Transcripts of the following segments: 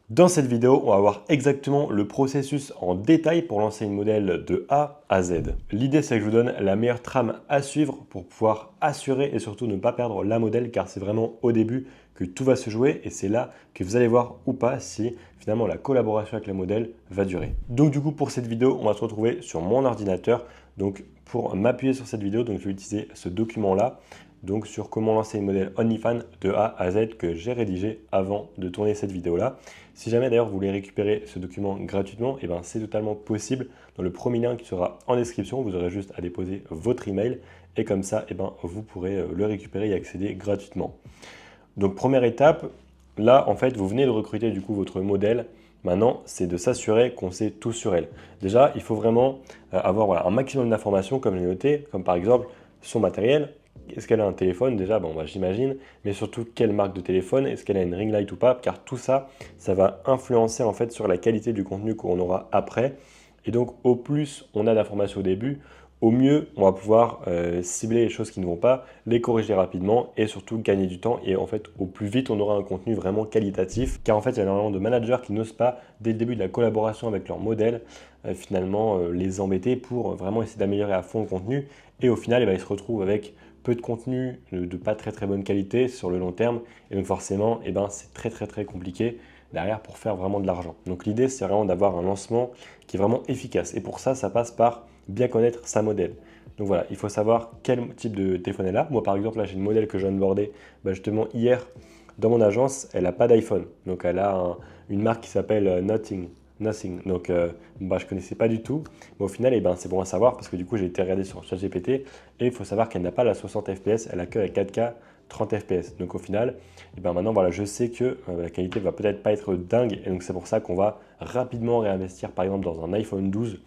Dans cette vidéo, on va voir exactement le processus en détail pour lancer une modèle de A à Z. L'idée, c'est que je vous donne la meilleure trame à suivre pour pouvoir assurer et surtout ne pas perdre la modèle, car c'est vraiment au début que tout va se jouer et c'est là que vous allez voir ou pas si finalement la collaboration avec la modèle va durer. Donc du coup, pour cette vidéo, on va se retrouver sur mon ordinateur. Donc pour m'appuyer sur cette vidéo, donc je vais utiliser ce document-là. Donc sur comment lancer une modèle OnlyFans de A à Z que j'ai rédigé avant de tourner cette vidéo-là. Si jamais d'ailleurs vous voulez récupérer ce document gratuitement, et ben c'est totalement possible. Dans le premier lien qui sera en description, vous aurez juste à déposer votre email et comme ça, et ben vous pourrez le récupérer et accéder gratuitement. Donc première étape, là en fait vous venez de recruter du coup votre modèle. Maintenant, c'est de s'assurer qu'on sait tout sur elle. Déjà, il faut vraiment avoir un maximum d'informations, comme j'ai noté, comme par exemple son matériel. Est-ce qu'elle a un téléphone déjà? Bon, bah, j'imagine. Mais surtout, quelle marque de téléphone? Est-ce qu'elle a une ring light ou pas? Car tout ça, ça va influencer en fait sur la qualité du contenu qu'on aura après. Et donc, au plus on a d'informations au début, au mieux on va pouvoir cibler les choses qui ne vont pas, les corriger rapidement et surtout gagner du temps. Et en fait, au plus vite, on aura un contenu vraiment qualitatif. Car en fait, il y a énormément de managers qui n'osent pas, dès le début de la collaboration avec leur modèle, finalement les embêter pour vraiment essayer d'améliorer à fond le contenu. Et au final, ils se retrouvent avec peu de contenu de pas très bonne qualité sur le long terme. Et donc forcément, c'est très compliqué derrière pour faire vraiment de l'argent. Donc l'idée, c'est vraiment d'avoir un lancement qui est vraiment efficace. Et pour ça, ça passe par bien connaître sa modèle. Donc voilà, il faut savoir quel type de téléphone elle a. Moi, par exemple, là, j'ai une modèle que je viens de border justement hier dans mon agence. Elle n'a pas d'iPhone. Donc elle a une marque qui s'appelle Nothing. Donc je ne connaissais pas du tout. Mais au final, c'est bon à savoir parce que du coup, j'ai été regarder sur ChatGPT et il faut savoir qu'elle n'a pas la 60 fps, elle a que la 4K 30 fps. Donc au final, maintenant voilà, je sais que la qualité va peut-être pas être dingue et donc c'est pour ça qu'on va rapidement réinvestir par exemple dans un iPhone 12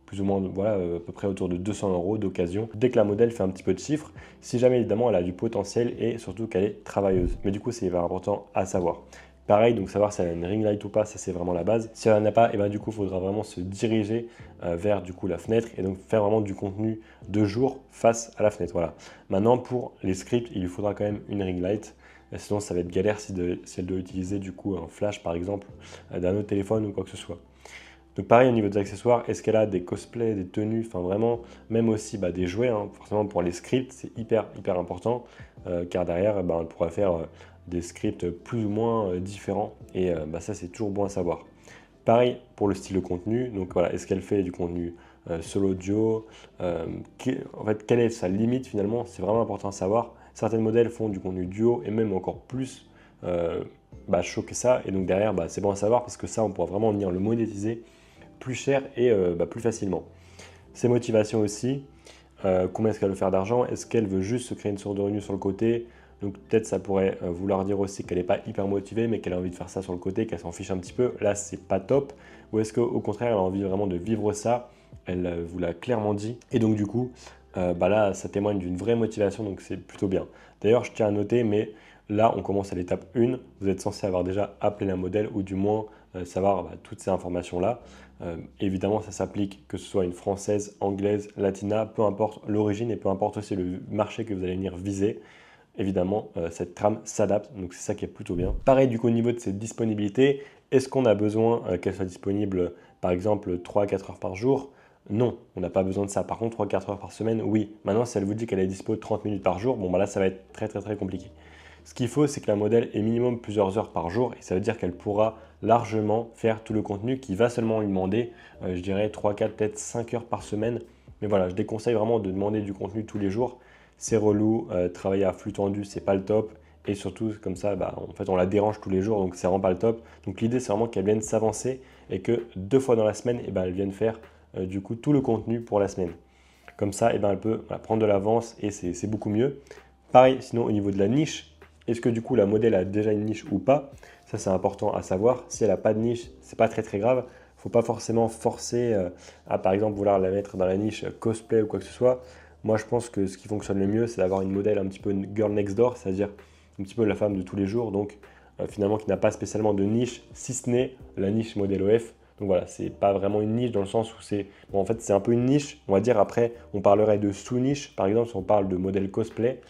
plus ou moins voilà, à peu près autour de 200 € d'occasion, dès que la modèle fait un petit peu de chiffres, si jamais évidemment elle a du potentiel et surtout qu'elle est travailleuse. Mais du coup, c'est important à savoir. Pareil, donc savoir si elle a une ring light ou pas, ça c'est vraiment la base. Si elle n'en a pas, du coup, il faudra vraiment se diriger vers du coup la fenêtre et donc faire vraiment du contenu de jour face à la fenêtre. Voilà. Maintenant, pour les scripts, il lui faudra quand même une ring light. Sinon, ça va être galère si elle doit utiliser du coup un flash par exemple d'un autre téléphone ou quoi que ce soit. Donc pareil au niveau des accessoires, est-ce qu'elle a des cosplays, des tenues, enfin vraiment, même aussi des jouets, hein, forcément pour les scripts, c'est hyper important, car derrière, elle pourra faire des scripts plus ou moins différents, et ça c'est toujours bon à savoir. Pareil pour le style de contenu, donc voilà, est-ce qu'elle fait du contenu solo, duo, en fait, quelle est sa limite finalement, c'est vraiment important à savoir. Certains modèles font du contenu duo, et même encore plus chaud que ça, et donc derrière, c'est bon à savoir, parce que ça, on pourra vraiment venir le monétiser plus cher et plus facilement. Ses motivations aussi, combien est-ce qu'elle veut faire d'argent? Est-ce qu'elle veut juste se créer une source de revenus sur le côté? Donc peut-être ça pourrait vouloir dire aussi qu'elle n'est pas hyper motivée, mais qu'elle a envie de faire ça sur le côté, qu'elle s'en fiche un petit peu. Là, c'est pas top. Ou est-ce qu'au contraire, elle a envie vraiment de vivre ça? Elle vous l'a clairement dit. Et donc du coup, là, ça témoigne d'une vraie motivation, donc c'est plutôt bien. D'ailleurs, je tiens à noter, mais là, on commence à l'étape 1. Vous êtes censé avoir déjà appelé la modèle, ou du moins savoir toutes ces informations-là. Évidemment, ça s'applique que ce soit une française, anglaise, latina, peu importe l'origine et peu importe aussi le marché que vous allez venir viser. Évidemment, cette trame s'adapte, donc c'est ça qui est plutôt bien. Pareil, du coup, au niveau de ses disponibilités, est-ce qu'on a besoin qu'elle soit disponible, par exemple, 3 à 4 heures par jour? Non, on n'a pas besoin de ça. Par contre, 3 à 4 heures par semaine, oui. Maintenant, si elle vous dit qu'elle est dispo 30 minutes par jour, bon, là, ça va être très compliqué. Ce qu'il faut, c'est que la modèle ait minimum plusieurs heures par jour et ça veut dire qu'elle pourra largement faire tout le contenu qui va seulement lui demander, je dirais 3, 4, peut-être 5 heures par semaine. Mais voilà, je déconseille vraiment de demander du contenu tous les jours. C'est relou, travailler à flux tendu, c'est pas le top. Et surtout, comme ça, en fait, on la dérange tous les jours, donc c'est vraiment pas le top. Donc l'idée, c'est vraiment qu'elle vienne s'avancer et que 2 fois dans la semaine, elle vienne faire du coup tout le contenu pour la semaine. Comme ça, elle peut prendre de l'avance et c'est beaucoup mieux. Pareil, sinon au niveau de la niche, est-ce que du coup la modèle a déjà une niche ou pas? Ça c'est important à savoir. Si elle n'a pas de niche, c'est pas très grave. Il ne faut pas forcément forcer à par exemple vouloir la mettre dans la niche cosplay ou quoi que ce soit. Moi je pense que ce qui fonctionne le mieux c'est d'avoir une modèle un petit peu girl next door, c'est-à-dire un petit peu la femme de tous les jours, donc finalement qui n'a pas spécialement de niche, si ce n'est la niche modèle OF. Donc voilà, c'est pas vraiment une niche dans le sens où c'est... Bon, en fait, c'est un peu une niche, on va dire. Après, on parlerait de sous-niche, par exemple, si on parle de modèle cosplay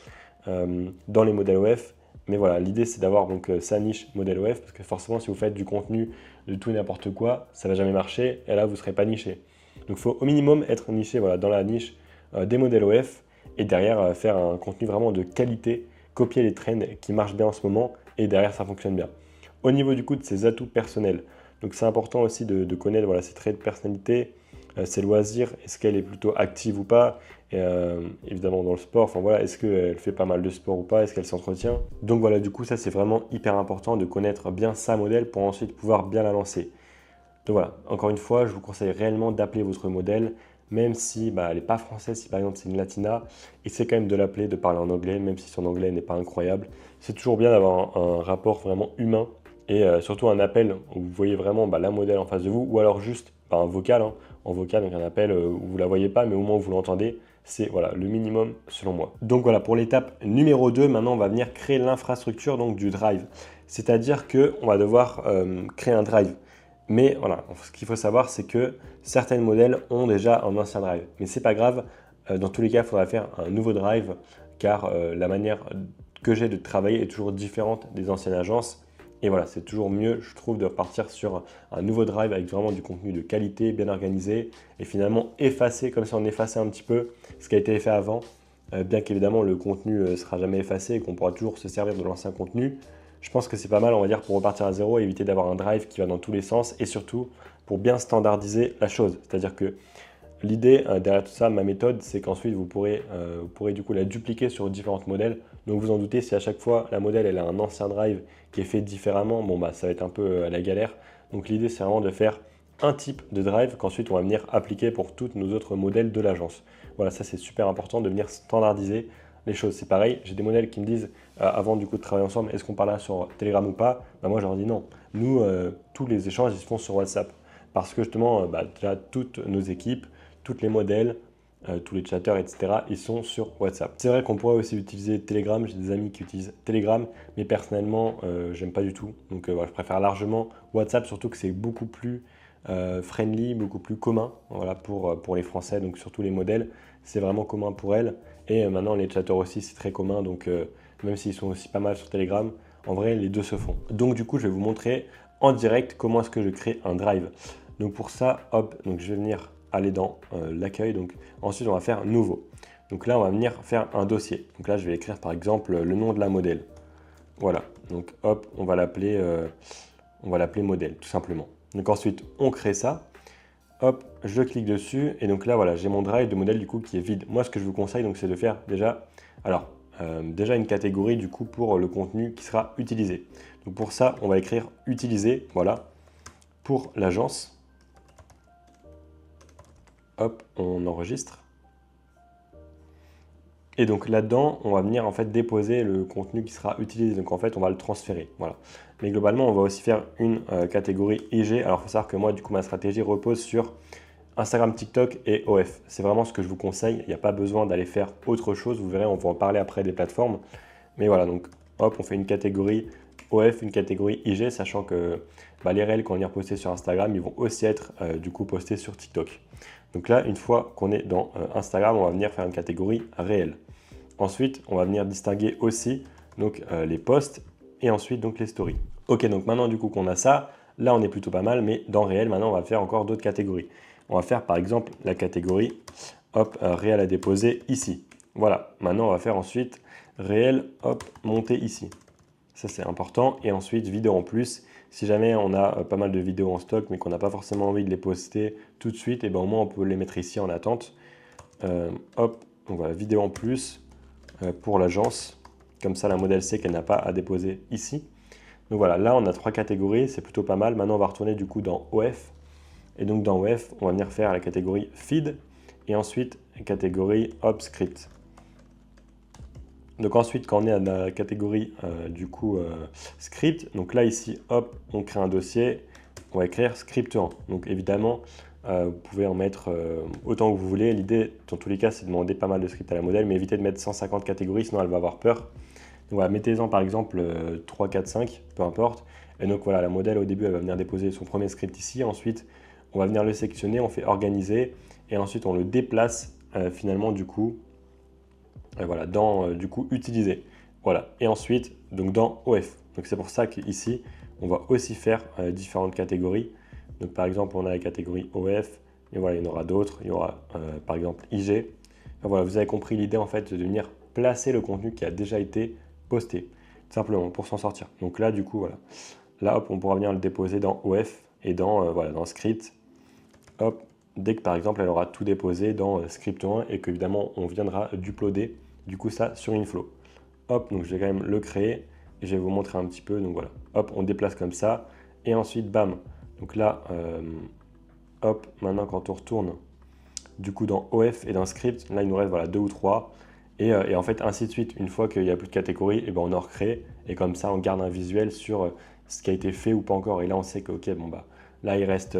dans les modèles OF. Mais voilà, l'idée c'est d'avoir donc sa niche modèle OF, parce que forcément si vous faites du contenu de tout et n'importe quoi, ça va jamais marcher, et là vous ne serez pas niché. Donc il faut au minimum être niché voilà, dans la niche des modèles OF, et derrière faire un contenu vraiment de qualité, copier les trends qui marchent bien en ce moment, et derrière ça fonctionne bien. Au niveau du coup de ses atouts personnels, donc c'est important aussi de connaître voilà, ses traits de personnalité, ses loisirs, est-ce qu'elle est plutôt active ou pas, et, évidemment dans le sport, enfin voilà, est-ce qu'elle fait pas mal de sport ou pas, est-ce qu'elle s'entretient. Donc voilà, du coup ça c'est vraiment hyper important de connaître bien sa modèle pour ensuite pouvoir bien la lancer. Donc voilà, encore une fois, je vous conseille réellement d'appeler votre modèle, même si elle n'est pas française, si par exemple c'est une latina, essayez quand même de l'appeler, de parler en anglais, même si son anglais n'est pas incroyable. C'est toujours bien d'avoir un rapport vraiment humain et surtout un appel où vous voyez vraiment la modèle en face de vous, ou alors juste un vocal, hein, en vocal, donc un appel où vous ne la voyez pas, mais au moins vous l'entendez. C'est voilà, le minimum selon moi. Donc voilà, pour l'étape numéro 2, maintenant on va venir créer l'infrastructure donc du drive. C'est-à-dire qu'on va devoir créer un drive. Mais voilà, ce qu'il faut savoir, c'est que certains modèles ont déjà un ancien drive. Mais c'est pas grave, dans tous les cas, il faudra faire un nouveau drive, car la manière que j'ai de travailler est toujours différente des anciennes agences. Et voilà, c'est toujours mieux, je trouve, de repartir sur un nouveau drive avec vraiment du contenu de qualité, bien organisé, et finalement effacer, comme si on effaçait un petit peu ce qui a été fait avant, bien qu'évidemment le contenu ne sera jamais effacé et qu'on pourra toujours se servir de l'ancien contenu. Je pense que c'est pas mal, on va dire, pour repartir à zéro et éviter d'avoir un drive qui va dans tous les sens, et surtout pour bien standardiser la chose. C'est-à-dire que l'idée derrière tout ça, ma méthode, c'est qu'ensuite vous pourrez du coup la dupliquer sur différents modèles. Donc vous en doutez, si à chaque fois la modèle elle a un ancien drive qui est fait différemment, ça va être un peu à la galère. Donc l'idée c'est vraiment de faire un type de drive qu'ensuite on va venir appliquer pour tous nos autres modèles de l'agence. Voilà, ça c'est super important de venir standardiser les choses. C'est pareil, j'ai des modèles qui me disent avant du coup de travailler ensemble, est-ce qu'on parle là sur Telegram ou pas. Moi je leur dis non. Nous, tous les échanges ils se font sur WhatsApp. Parce que justement, déjà toutes nos équipes, tous les modèles, tous les chatters, etc., ils sont sur WhatsApp. C'est vrai qu'on pourrait aussi utiliser Telegram, j'ai des amis qui utilisent Telegram, mais personnellement, j'aime pas du tout. Donc voilà, je préfère largement WhatsApp, surtout que c'est beaucoup plus friendly, beaucoup plus commun voilà, pour les Français, donc surtout les modèles, c'est vraiment commun pour elles. Et maintenant, les chatters aussi, c'est très commun, donc même s'ils sont aussi pas mal sur Telegram, en vrai, les deux se font. Donc du coup, je vais vous montrer en direct comment est-ce que je crée un drive. Donc pour ça, hop, donc je vais venir aller dans l'accueil. Donc ensuite, on va faire nouveau. Donc là, on va venir faire un dossier. Donc là, je vais écrire par exemple le nom de la modèle. Voilà. Donc hop, on va l'appeler modèle, tout simplement. Donc ensuite, on crée ça. Hop, je clique dessus et donc là, voilà, j'ai mon drive de modèle du coup qui est vide. Moi, ce que je vous conseille, donc, c'est de faire déjà, déjà une catégorie du coup pour le contenu qui sera utilisé. Donc pour ça, on va écrire utiliser, voilà, pour l'agence. Hop, on enregistre. Et donc là-dedans, on va venir en fait déposer le contenu qui sera utilisé. Donc en fait, on va le transférer. Voilà. Mais globalement, on va aussi faire une catégorie IG. Alors il faut savoir que moi, du coup, ma stratégie repose sur Instagram, TikTok et OF. C'est vraiment ce que je vous conseille. Il n'y a pas besoin d'aller faire autre chose. Vous verrez, on va en parler après des plateformes. Mais voilà, donc hop, on fait une catégorie OF, une catégorie IG, sachant que les réels qu'on vient poster sur Instagram, ils vont aussi être du coup postés sur TikTok. Donc là, une fois qu'on est dans Instagram, on va venir faire une catégorie réel. Ensuite, on va venir distinguer aussi donc, les posts et ensuite donc les stories. Ok, donc maintenant du coup qu'on a ça, là on est plutôt pas mal, mais dans réel, maintenant on va faire encore d'autres catégories. On va faire par exemple la catégorie hop, réel à déposer ici. Voilà, maintenant on va faire ensuite réel, hop, monter ici. Ça c'est important. Et ensuite vidéo en plus. Si jamais on a pas mal de vidéos en stock mais qu'on n'a pas forcément envie de les poster tout de suite, et ben au moins on peut les mettre ici en attente. Hop, donc voilà, vidéo en plus pour l'agence. Comme ça la modèle sait qu'elle n'a pas à déposer ici. Donc voilà, là on a 3 catégories, c'est plutôt pas mal. Maintenant on va retourner du coup dans OF. Et donc dans OF, on va venir faire la catégorie feed et ensuite la catégorie hop script. Donc ensuite, quand on est à la catégorie du coup script, donc là ici, hop, on crée un dossier, on va écrire script 1. Donc évidemment, vous pouvez en mettre autant que vous voulez. L'idée, dans tous les cas, c'est de demander pas mal de scripts à la modèle, mais évitez de mettre 150 catégories, sinon elle va avoir peur. Donc voilà, mettez-en par exemple 3, 4, 5, peu importe. Et donc voilà, la modèle au début, elle va venir déposer son premier script ici. Ensuite, on va venir le sélectionner, on fait organiser, et ensuite on le déplace finalement du coup. Voilà, dans du coup utiliser. Voilà. Et ensuite, donc dans OF. Donc c'est pour ça qu'ici, on va aussi faire différentes catégories. Donc par exemple, on a la catégorie OF, et voilà, il y en aura d'autres. Il y aura par exemple IG. Enfin, voilà, vous avez compris l'idée en fait de venir placer le contenu qui a déjà été posté, tout simplement pour s'en sortir. Donc là, du coup, voilà. Là, hop, on pourra venir le déposer dans OF et dans, voilà, dans script. Hop, dès que par exemple, elle aura tout déposé dans script 1 et qu'évidemment, on viendra d'uploader du coup ça sur Inflow. Hop, donc je vais quand même le créer et je vais vous montrer un petit peu. Donc voilà, hop, on déplace comme ça et ensuite, bam. Donc là, hop, maintenant quand on retourne du coup dans OF et dans script, là il nous reste voilà, 2 ou 3. Et en fait, ainsi de suite, une fois qu'il n'y a plus de catégorie, et ben on en recrée. Et comme ça, on garde un visuel sur ce qui a été fait ou pas encore. Et là, on sait que, ok, bon, bah, là, il reste,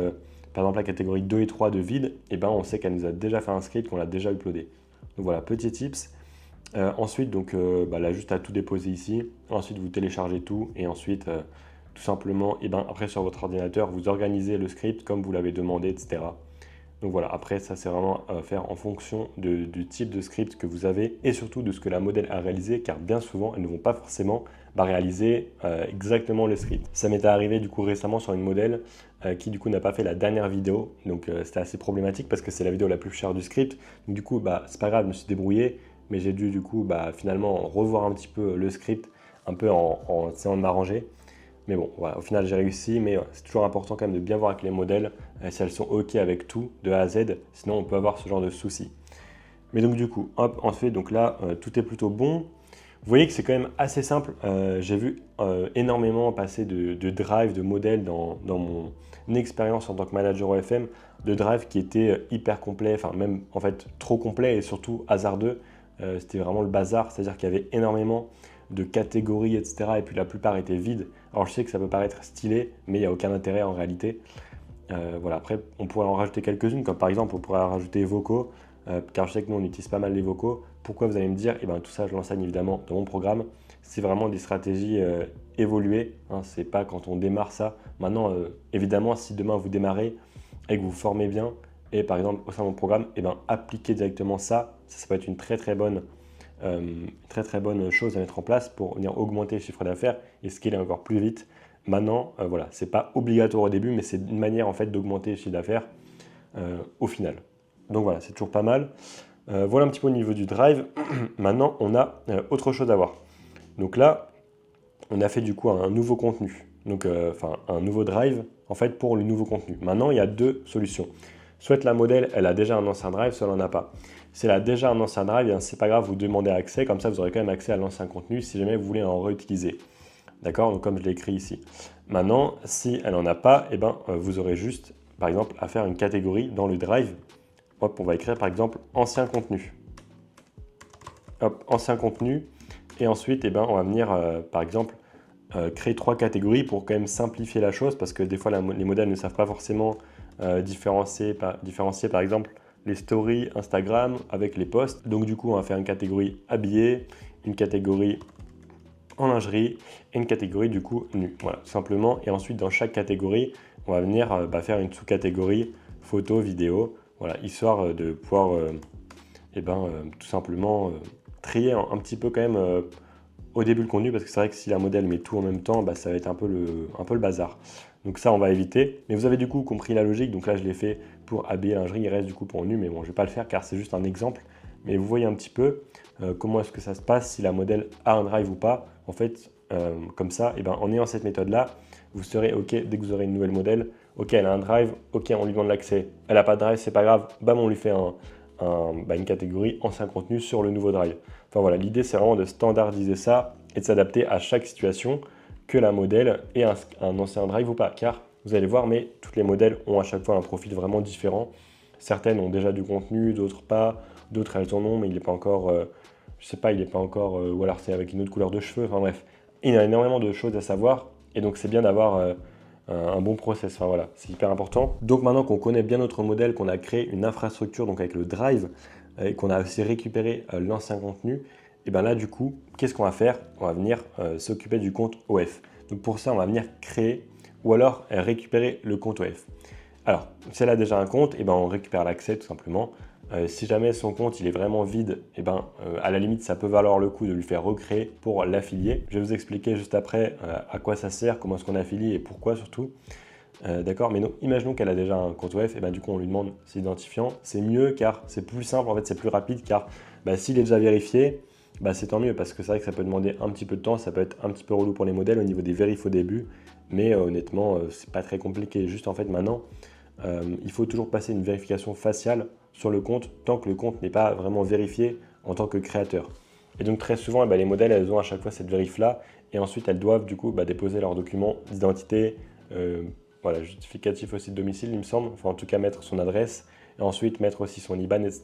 par exemple, la catégorie 2 et 3 de vide. Et ben on sait qu'elle nous a déjà fait un script, qu'on l'a déjà uploadé. Donc voilà, petit tips. Ensuite, donc, bah, là, juste à tout déposer ici. Ensuite, vous téléchargez tout. Et ensuite, tout simplement, et ben, après, sur votre ordinateur, vous organisez le script comme vous l'avez demandé, etc. Donc voilà, après ça c'est vraiment à faire en fonction du type de script que vous avez et surtout de ce que la modèle a réalisé, car bien souvent elles ne vont pas forcément réaliser exactement le script. Ça m'était arrivé du coup récemment sur une modèle qui du coup n'a pas fait la dernière vidéo, donc c'était assez problématique parce que c'est la vidéo la plus chère du script. Donc du coup bah, c'est pas grave, je me suis débrouillé, mais j'ai dû du coup bah, finalement revoir un petit peu le script, un peu en essayant de m'arranger. Mais bon, voilà, au final j'ai réussi, mais c'est toujours important quand même de bien voir avec les modèles si elles sont OK avec tout de A à Z, sinon on peut avoir ce genre de soucis. Mais donc du coup, hop, ensuite, donc là, tout est plutôt bon. Vous voyez que c'est quand même assez simple. J'ai vu énormément passer de drive, de modèles dans mon expérience en tant que manager OFM, de drive qui étaient hyper complets, enfin même en fait trop complets et surtout hasardeux. C'était vraiment le bazar, c'est-à-dire qu'il y avait énormément de catégories, etc. Et puis la plupart étaient vides. Alors je sais que ça peut paraître stylé, mais il n'y a aucun intérêt en réalité. Voilà, après, on pourrait en rajouter quelques-unes, comme par exemple, on pourrait rajouter vocaux, car je sais que nous, on utilise pas mal les vocaux. Pourquoi vous allez me dire? Eh bien, tout ça, je l'enseigne évidemment dans mon programme. C'est vraiment des stratégies évoluées. Hein, c'est pas quand on démarre ça. Maintenant, évidemment, si demain vous démarrez et que vous vous formez bien, et par exemple, au sein de mon programme, eh bien, appliquez directement ça. Ça peut être une très bonne chose à mettre en place pour venir augmenter le chiffre d'affaires et scaler encore plus vite. Maintenant, voilà, c'est pas obligatoire au début, mais c'est une manière en fait d'augmenter le chiffre d'affaires au final. Donc voilà, c'est toujours pas mal. Voilà un petit peu au niveau du drive. Maintenant, on a autre chose à voir. Donc là, on a fait du coup un nouveau contenu, donc enfin un nouveau drive en fait pour le nouveau contenu. Maintenant, il y a deux solutions. Soit la modèle, elle a déjà un ancien drive, soit elle n'en a pas. Si elle a déjà un ancien drive, c'est pas grave, vous demandez accès, comme ça vous aurez quand même accès à l'ancien contenu si jamais vous voulez en réutiliser. D'accord? Donc comme je l'ai écrit ici. Maintenant, si elle n'en a pas, eh ben, vous aurez juste, par exemple, à faire une catégorie dans le drive. Hop, on va écrire par exemple ancien contenu. Hop, ancien contenu. Et ensuite, eh ben, on va venir, par exemple, créer 3 catégories pour quand même simplifier la chose parce que des fois, les modèles ne savent pas forcément différencier, par exemple, les stories Instagram avec les posts. Donc du coup, on va faire une catégorie habillé, une catégorie en lingerie et une catégorie du coup nu. Voilà, tout simplement. Et ensuite, dans chaque catégorie, on va venir faire une sous-catégorie photo, vidéo, voilà, histoire de pouvoir tout simplement trier un petit peu quand même au début le contenu parce que c'est vrai que si la modèle met tout en même temps, bah, ça va être un peu le bazar. Donc ça, on va éviter. Mais vous avez du coup compris la logique. Donc là, je l'ai fait pour habiller lingerie. Il reste du coup pour nu. Mais bon, je ne vais pas le faire car c'est juste un exemple. Mais vous voyez un petit peu comment est-ce que ça se passe, si la modèle a un drive ou pas. En fait, comme ça, et ben, en ayant cette méthode-là, vous serez OK dès que vous aurez une nouvelle modèle. OK, elle a un drive. OK, on lui demande l'accès. Elle n'a pas de drive, c'est pas grave. Bam, on lui fait une catégorie ancien contenu sur le nouveau drive. Enfin voilà, l'idée c'est vraiment de standardiser ça et de s'adapter à chaque situation, que la modèle ait un ancien drive ou pas. Car vous allez voir, mais toutes les modèles ont à chaque fois un profil vraiment différent. Certaines ont déjà du contenu, d'autres pas. D'autres elles en ont, mais il n'est pas encore, je sais pas, il n'est pas encore, ou alors c'est avec une autre couleur de cheveux. Enfin bref, il y a énormément de choses à savoir. Et donc c'est bien d'avoir un bon process. Enfin voilà, c'est hyper important. Donc maintenant qu'on connaît bien notre modèle, qu'on a créé une infrastructure donc avec le drive et qu'on a aussi récupéré l'ancien contenu, et bien là du coup, qu'est-ce qu'on va faire? On va venir s'occuper du compte OF. Donc pour ça, on va venir créer ou alors récupérer le compte OF. Alors, si elle a déjà un compte, et ben on récupère l'accès tout simplement. Si jamais son compte il est vraiment vide, et ben, à la limite ça peut valoir le coup de lui faire recréer pour l'affilier. Je vais vous expliquer juste après à quoi ça sert, comment est-ce qu'on affilie et pourquoi surtout. D'accord, mais donc imaginons qu'elle a déjà un compte OF, et ben du coup on lui demande ses identifiants. C'est mieux car c'est plus simple, en fait c'est plus rapide car s'il est déjà vérifié, c'est tant mieux parce que c'est vrai que ça peut demander un petit peu de temps, ça peut être un petit peu relou pour les modèles au niveau des vérifs au début, mais honnêtement c'est pas très compliqué. Juste en fait maintenant il faut toujours passer une vérification faciale sur le compte tant que le compte n'est pas vraiment vérifié en tant que créateur. Et donc très souvent les modèles elles ont à chaque fois cette vérif là et ensuite elles doivent du coup déposer leurs documents d'identité. Voilà, justificatif aussi de domicile, il me semble. Enfin, en tout cas, mettre son adresse et ensuite mettre aussi son IBAN, etc.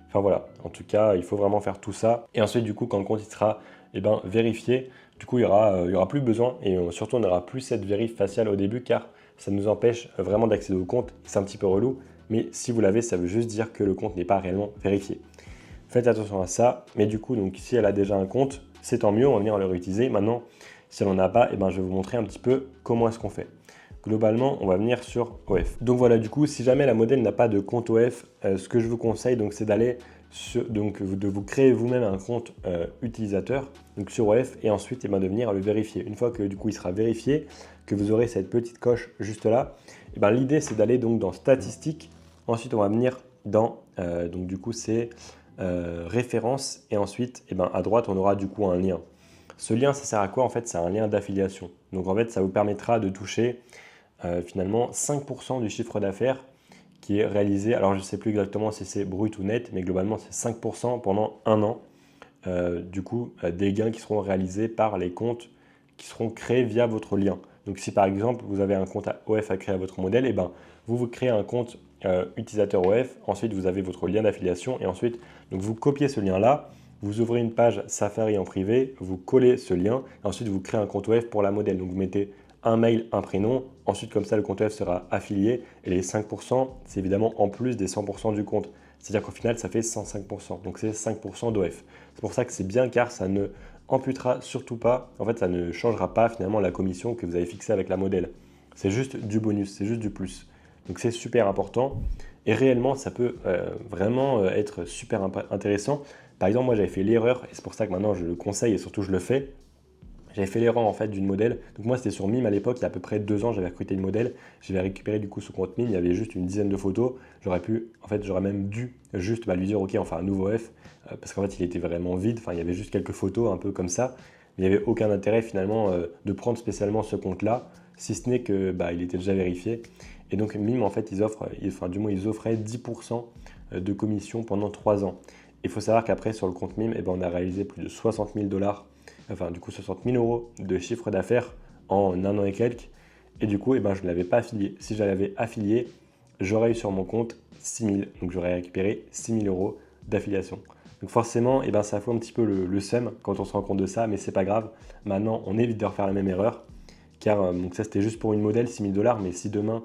Enfin voilà, en tout cas, il faut vraiment faire tout ça. Et ensuite, du coup, quand le compte il sera vérifié, du coup, il y aura plus besoin et surtout, on n'aura plus cette vérif faciale au début car ça nous empêche vraiment d'accéder au compte. C'est un petit peu relou, mais si vous l'avez, ça veut juste dire que le compte n'est pas réellement vérifié. Faites attention à ça. Mais du coup, donc, si elle a déjà un compte, c'est tant mieux, on va venir le réutiliser. Maintenant, si elle n'en a pas, je vais vous montrer un petit peu comment est-ce qu'on fait. Globalement, on va venir sur OF. Donc voilà, du coup, si jamais la modèle n'a pas de compte OF, ce que je vous conseille, c'est d'aller de vous créer vous-même un compte utilisateur donc sur OF et ensuite de venir le vérifier. Une fois que du coup il sera vérifié, que vous aurez cette petite coche juste là, l'idée c'est d'aller donc dans statistiques. Ensuite, on va venir dans donc du coup c'est références et ensuite à droite on aura du coup un lien. Ce lien, ça sert à quoi? En fait, c'est un lien d'affiliation. Donc en fait, ça vous permettra de toucher finalement 5% du chiffre d'affaires qui est réalisé. Alors je ne sais plus exactement si c'est brut ou net, mais globalement c'est 5% pendant un an. Des gains qui seront réalisés par les comptes qui seront créés via votre lien. Donc si par exemple vous avez un compte OF à créer à votre modèle, vous créez un compte utilisateur OF, ensuite vous avez votre lien d'affiliation et ensuite donc vous copiez ce lien là, vous ouvrez une page Safari en privé, vous collez ce lien, et ensuite vous créez un compte OF pour la modèle. Donc vous mettez un mail, un prénom, ensuite comme ça le compte OF sera affilié et les 5% c'est évidemment en plus des 100% du compte. C'est-à-dire qu'au final ça fait 105%, donc c'est 5% d'OF. C'est pour ça que c'est bien car ça ne amputera surtout pas, en fait ça ne changera pas finalement la commission que vous avez fixée avec la modèle. C'est juste du bonus, c'est juste du plus. Donc c'est super important et réellement ça peut vraiment être super intéressant. Par exemple, moi j'avais fait l'erreur, et c'est pour ça que maintenant je le conseille et surtout je le fais. J'avais fait l'erreur en fait d'une modèle. Donc moi c'était sur Mime à l'époque, il y a à peu près 2 ans, j'avais recruté une modèle. J'avais récupéré du coup son compte Mime, il y avait juste une dizaine de photos. J'aurais même dû juste lui dire ok on fait un nouveau F, parce qu'en fait il était vraiment vide, enfin il y avait juste quelques photos un peu comme ça. Mais il n'y avait aucun intérêt finalement de prendre spécialement ce compte-là, si ce n'est que il était déjà vérifié. Et donc Mime en fait ils offraient 10% de commission pendant 3 ans. Il faut savoir qu'après, sur le compte Mime, on a réalisé plus de 60 000 $, enfin du coup 60 000 € de chiffre d'affaires en un an et quelques. Et du coup, je ne l'avais pas affilié. Si je l'avais affilié, j'aurais eu sur mon compte 6 000. Donc j'aurais récupéré 6 000 € d'affiliation. Donc forcément, ça fout un petit peu le seum quand on se rend compte de ça, mais c'est pas grave. Maintenant, on évite de refaire la même erreur. Car donc ça, c'était juste pour une modèle, 6 000 $. Mais si demain,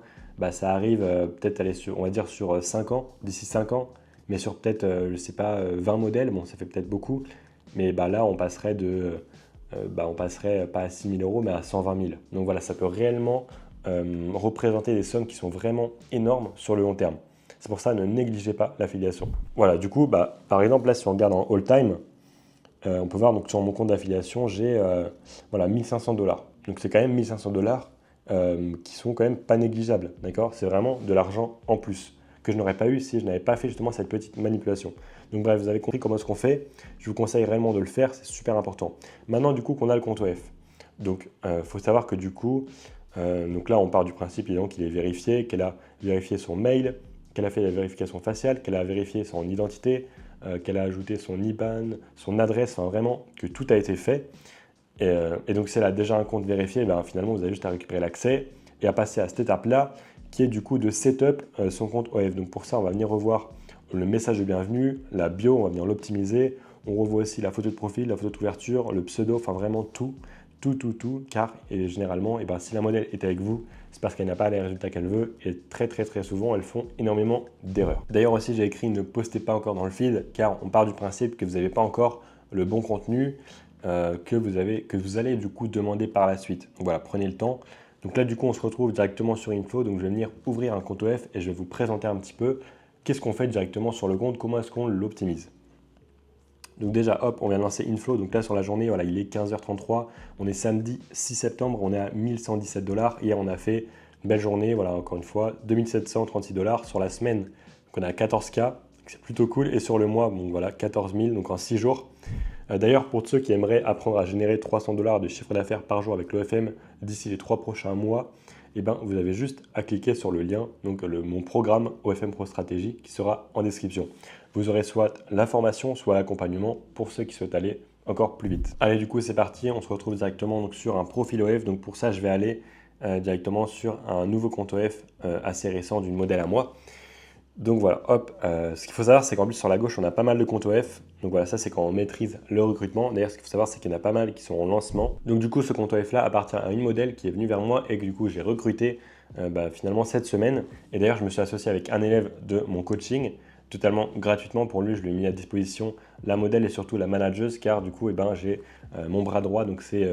ça arrive peut-être aller sur, on va dire sur 5 ans, d'ici 5 ans, mais sur peut-être, je sais pas, 20 modèles, bon, ça fait peut-être beaucoup, mais là, on passerait pas à 6 000 € mais à 120 000. Donc voilà, ça peut réellement représenter des sommes qui sont vraiment énormes sur le long terme. C'est pour ça, ne négligez pas l'affiliation. Voilà, du coup, par exemple, là, si on regarde en all time, on peut voir donc sur mon compte d'affiliation, j'ai 1500 $. Donc c'est quand même 1500 $ qui sont quand même pas négligeables, d'accord? C'est vraiment de l'argent en plus que je n'aurais pas eu si je n'avais pas fait justement cette petite manipulation. Donc bref, vous avez compris comment est-ce qu'on fait. Je vous conseille réellement de le faire, c'est super important. Maintenant, du coup, qu'on a le compte OF. Donc, faut savoir que du coup, donc là, on part du principe évidemment qu'il est vérifié, qu'elle a vérifié son mail, qu'elle a fait la vérification faciale, qu'elle a vérifié son identité, qu'elle a ajouté son IBAN, son adresse, enfin vraiment que tout a été fait. Et donc, si elle a déjà un compte vérifié, finalement, vous avez juste à récupérer l'accès et à passer à cette étape-là, qui est du coup de setup son compte OF. Donc pour ça, on va venir revoir le message de bienvenue, la bio, on va venir l'optimiser. On revoit aussi la photo de profil, la photo de couverture, le pseudo, enfin vraiment tout, car généralement, si la modèle est avec vous, c'est parce qu'elle n'a pas les résultats qu'elle veut et très souvent, elles font énormément d'erreurs. D'ailleurs aussi, j'ai écrit ne postez pas encore dans le feed, car on part du principe que vous n'avez pas encore le bon contenu que vous allez du coup demander par la suite. Donc voilà, prenez le temps. Donc là, du coup, on se retrouve directement sur Info. Donc je vais venir ouvrir un compte OF et je vais vous présenter un petit peu qu'est-ce qu'on fait directement sur le compte, comment est-ce qu'on l'optimise. Donc déjà, hop, on vient de lancer Inflow. Donc là, sur la journée, voilà, il est 15h33. On est samedi 6 septembre, on est à 1117 $. Hier, on a fait une belle journée, voilà, encore une fois, 2736 $. Sur la semaine, donc on est à 14K, c'est plutôt cool. Et sur le mois, bon, voilà, 14 000, donc en 6 jours. D'ailleurs, pour ceux qui aimeraient apprendre à générer 300 $ de chiffre d'affaires par jour avec l'OFM d'ici les 3 prochains mois, eh ben, vous avez juste à cliquer sur le lien, donc mon programme OFM Pro Stratégie qui sera en description. Vous aurez soit la formation, soit l'accompagnement pour ceux qui souhaitent aller encore plus vite. Allez, du coup, c'est parti. On se retrouve directement donc, sur un profil OF. Donc pour ça, je vais aller directement sur un nouveau compte OF assez récent d'une modèle à moi. Donc voilà, hop, ce qu'il faut savoir, c'est qu'en plus sur la gauche, on a pas mal de comptes OF. Donc voilà, ça c'est quand on maîtrise le recrutement. D'ailleurs, ce qu'il faut savoir, c'est qu'il y en a pas mal qui sont en lancement. Donc du coup, ce compte OF là appartient à une modèle qui est venue vers moi et que du coup, j'ai recruté finalement cette semaine. Et d'ailleurs, je me suis associé avec un élève de mon coaching, totalement gratuitement pour lui. Je lui ai mis à disposition la modèle et surtout la manageuse, car du coup, j'ai mon bras droit. Donc c'est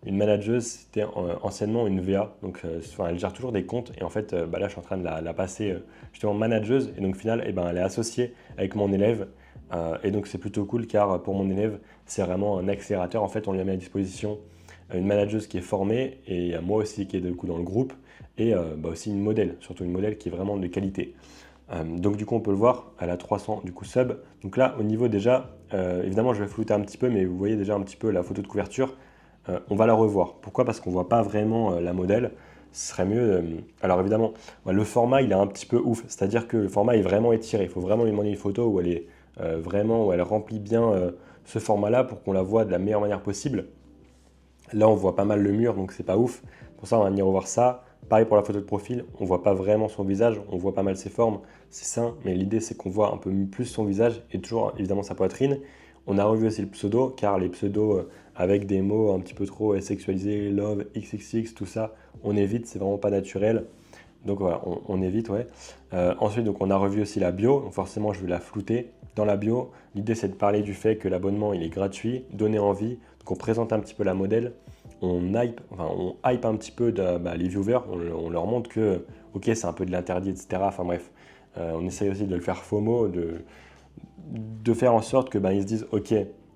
une manageuse, c'était anciennement une VA. Donc elle gère toujours des comptes. Et en fait, là, je suis en train de la passer justement manageuse. Et donc au final, elle est associée avec mon élève. Et donc c'est plutôt cool car pour mon élève, c'est vraiment un accélérateur. En fait, on lui a mis à disposition une manageuse qui est formée et moi aussi qui est du coup dans le groupe. Et aussi une modèle, surtout une modèle qui est vraiment de qualité. Donc du coup on peut le voir, elle a 300 du coup sub. Donc là au niveau déjà, évidemment je vais flouter un petit peu, mais vous voyez déjà un petit peu la photo de couverture. On va la revoir. Pourquoi? Parce qu'on ne voit pas vraiment la modèle. Ce serait mieux. Alors évidemment, le format il est un petit peu ouf. C'est-à-dire que le format est vraiment étiré. Il faut vraiment lui demander une photo où elle est vraiment, où elle remplit bien ce format-là pour qu'on la voit de la meilleure manière possible. Là on voit pas mal le mur, donc c'est pas ouf. Pour ça on va venir revoir ça. Pareil pour la photo de profil, on ne voit pas vraiment son visage, on voit pas mal ses formes, c'est ça, mais l'idée c'est qu'on voit un peu plus son visage et toujours évidemment sa poitrine. On a revu aussi le pseudo, car les pseudos avec des mots un petit peu trop sexualisés, love, xxx, tout ça, on évite, c'est vraiment pas naturel. Donc voilà, on évite, ouais. Ensuite, donc, on a revu aussi la bio, donc forcément je vais la flouter. Dans la bio, l'idée c'est de parler du fait que l'abonnement il est gratuit, donner envie, donc on présente un petit peu la modèle. On hype un petit peu les viewers, on leur montre que ok c'est un peu de l'interdit, etc. Enfin bref, on essaye aussi de le faire FOMO, de faire en sorte que ils se disent ok,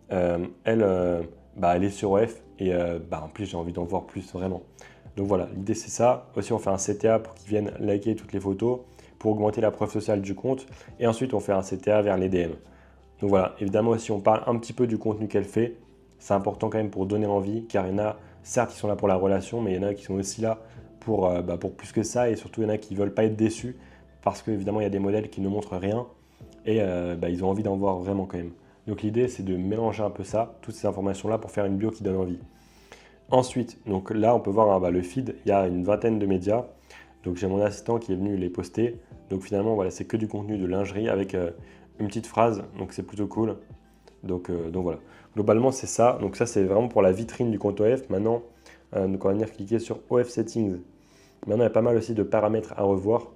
elle est sur OF et en plus j'ai envie d'en voir plus vraiment. Donc voilà, l'idée c'est ça. Aussi on fait un CTA pour qu'ils viennent liker toutes les photos, pour augmenter la preuve sociale du compte. Et ensuite on fait un CTA vers les DM. Donc voilà, évidemment aussi on parle un petit peu du contenu qu'elle fait. C'est important quand même pour donner envie, car il y en a, certes, qui sont là pour la relation, mais il y en a qui sont aussi là pour plus que ça, et surtout il y en a qui ne veulent pas être déçus, parce qu'évidemment il y a des modèles qui ne montrent rien, et ils ont envie d'en voir vraiment quand même. Donc l'idée c'est de mélanger un peu ça, toutes ces informations-là, pour faire une bio qui donne envie. Ensuite, donc là on peut voir le feed, il y a une vingtaine de médias, donc j'ai mon assistant qui est venu les poster, donc finalement voilà, c'est que du contenu de lingerie avec une petite phrase, donc c'est plutôt cool. Donc voilà, globalement c'est ça. Donc ça c'est vraiment pour la vitrine du compte OF. Maintenant, donc on va venir cliquer sur OF Settings. Maintenant il y a pas mal aussi de paramètres à revoir.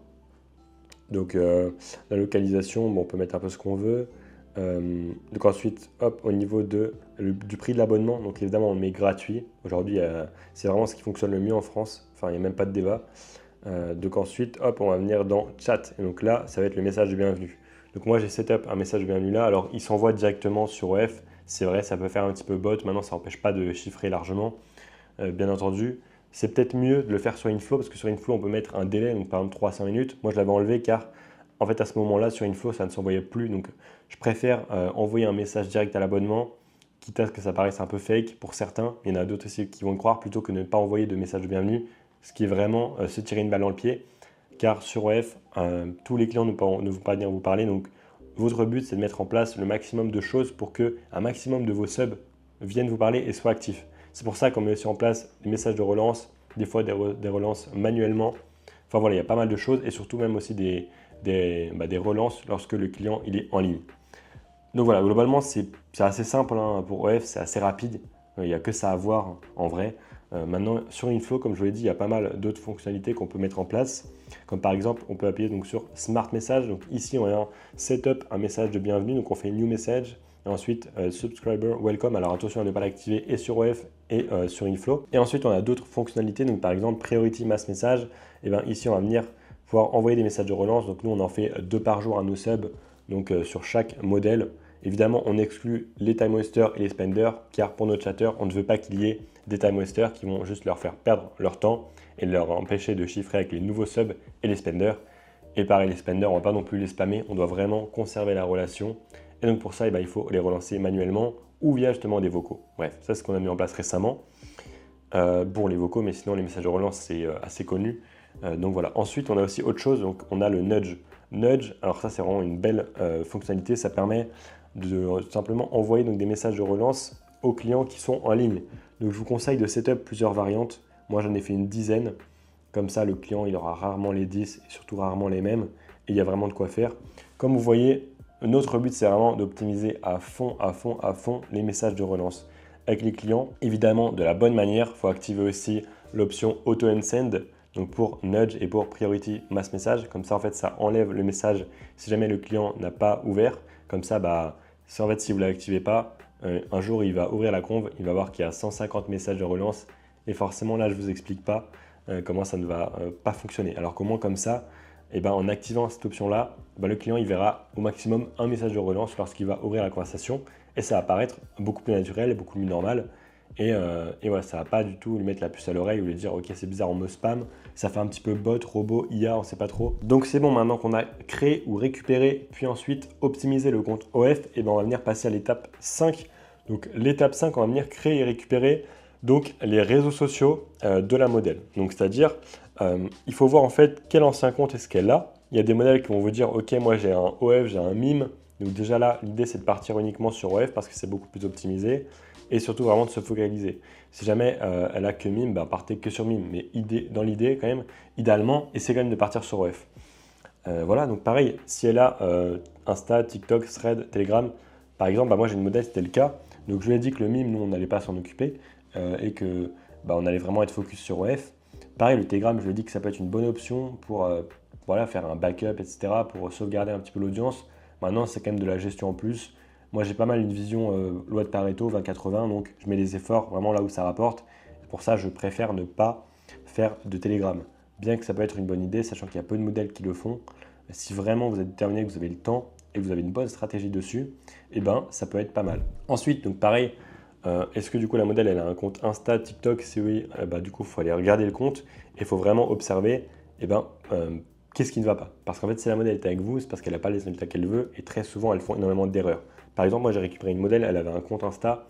Donc la localisation, on peut mettre un peu ce qu'on veut. Donc ensuite, hop, au niveau du prix de l'abonnement, donc évidemment on met gratuit. Aujourd'hui c'est vraiment ce qui fonctionne le mieux en France. Enfin il n'y a même pas de débat. Donc ensuite, hop, on va venir dans chat. Et donc là, ça va être le message de bienvenue. Donc moi j'ai setup un message de bienvenue là, alors il s'envoie directement sur OF, c'est vrai ça peut faire un petit peu bot, maintenant ça n'empêche pas de chiffrer largement, bien entendu. C'est peut-être mieux de le faire sur Inflow, parce que sur Inflow on peut mettre un délai, donc par exemple 300 minutes, moi je l'avais enlevé car en fait à ce moment là sur Inflow ça ne s'envoyait plus, donc je préfère envoyer un message direct à l'abonnement, quitte à ce que ça paraisse un peu fake pour certains, il y en a d'autres aussi qui vont le croire, plutôt que de ne pas envoyer de message de bienvenue, ce qui est vraiment se tirer une balle dans le pied. Car sur OF, tous les clients ne vont pas venir vous parler. Donc, votre but, c'est de mettre en place le maximum de choses pour qu'un maximum de vos subs viennent vous parler et soient actifs. C'est pour ça qu'on met aussi en place des messages de relance, des fois des relances manuellement. Enfin voilà, il y a pas mal de choses et surtout même aussi des relances lorsque le client il est en ligne. Donc voilà, globalement, c'est assez simple pour OF, c'est assez rapide. Il n'y a que ça à voir en vrai. Maintenant, sur Inflow, comme je vous l'ai dit, il y a pas mal d'autres fonctionnalités qu'on peut mettre en place. Comme par exemple, on peut appuyer donc, sur Smart Message. Donc ici, on a Setup, un message de bienvenue. Donc on fait New Message. Et ensuite, Subscriber Welcome. Alors attention à ne pas l'activer et sur OF et sur Inflow. Et ensuite, on a d'autres fonctionnalités. Donc par exemple, Priority Mass Message. Et bien ici, on va venir pouvoir envoyer des messages de relance. Donc nous, on en fait 2 par jour à nos subs, donc sur chaque modèle. Évidemment, on exclut les time wasters et les spenders, car pour nos chatters, on ne veut pas qu'il y ait des time wasters qui vont juste leur faire perdre leur temps et leur empêcher de chiffrer avec les nouveaux subs et les spenders. Et pareil, les spenders, on ne va pas non plus les spammer, on doit vraiment conserver la relation. Et donc pour ça, il faut les relancer manuellement ou via justement des vocaux. Bref, ça c'est ce qu'on a mis en place récemment. Bon, les vocaux, mais sinon les messages de relance, c'est assez connu. Donc voilà. Ensuite, on a aussi autre chose, donc on a le nudge. Nudge, alors ça c'est vraiment une belle fonctionnalité, ça permet de tout simplement envoyer donc, des messages de relance aux clients qui sont en ligne. Donc je vous conseille de setup plusieurs variantes. Moi j'en ai fait une dizaine. Comme ça, le client il aura rarement les 10 et surtout rarement les mêmes. Et il y a vraiment de quoi faire. Comme vous voyez, notre but c'est vraiment d'optimiser à fond les messages de relance avec les clients. Évidemment, de la bonne manière, il faut activer aussi l'option Auto and Send. Donc pour Nudge et pour Priority Mass Message. Comme ça, en fait, ça enlève le message si jamais le client n'a pas ouvert. Comme ça, si vous ne l'activez pas, un jour, il va ouvrir la conve, il va voir qu'il y a 150 messages de relance. Et forcément, là, je ne vous explique pas comment ça ne va pas fonctionner. Alors qu'au moins, comme ça, en activant cette option-là, le client il verra au maximum un message de relance lorsqu'il va ouvrir la conversation. Et ça va paraître beaucoup plus naturel et beaucoup plus normal. Et voilà, ça ne va pas du tout lui mettre la puce à l'oreille ou lui dire « Ok, c'est bizarre, on me spam ». Ça fait un petit peu bot, robot, IA, on ne sait pas trop. Donc c'est bon, maintenant qu'on a créé ou récupéré, puis ensuite optimisé le compte OF, on va venir passer à l'étape 5. Donc l'étape 5, on va venir créer et récupérer donc, les réseaux sociaux de la modèle. Donc c'est-à-dire, il faut voir en fait quel ancien compte est-ce qu'elle a. Il y a des modèles qui vont vous dire « Ok, moi j'ai un OF, j'ai un mime ». Donc déjà là, l'idée c'est de partir uniquement sur OF parce que c'est beaucoup plus optimisé. Et surtout vraiment de se focaliser. Si jamais elle a que mime, partez que sur mime. Mais dans l'idée, quand même, idéalement, essayez quand même de partir sur OF. Voilà, donc pareil, si elle a Insta, TikTok, Thread, Telegram, par exemple, moi j'ai une modèle, c'était le cas. Donc je lui ai dit que le mime, nous, on n'allait pas s'en occuper et que on allait vraiment être focus sur OF. Pareil, le Telegram, je lui ai dit que ça peut être une bonne option pour faire un backup, etc., pour sauvegarder un petit peu l'audience. Maintenant, c'est quand même de la gestion en plus. Moi, j'ai pas mal une vision loi de Pareto, 20-80, donc je mets les efforts vraiment là où ça rapporte. Pour ça, je préfère ne pas faire de Telegram. Bien que ça peut être une bonne idée, sachant qu'il y a peu de modèles qui le font. Si vraiment vous êtes déterminé, que vous avez le temps et que vous avez une bonne stratégie dessus, ça peut être pas mal. Ensuite, donc pareil, est-ce que du coup la modèle elle a un compte Insta, TikTok? Si oui, du coup, il faut aller regarder le compte et il faut vraiment observer qu'est-ce qui ne va pas. Parce qu'en fait, si la modèle est avec vous, c'est parce qu'elle n'a pas les résultats qu'elle veut et très souvent, elles font énormément d'erreurs. Par exemple, moi j'ai récupéré une modèle, elle avait un compte Insta,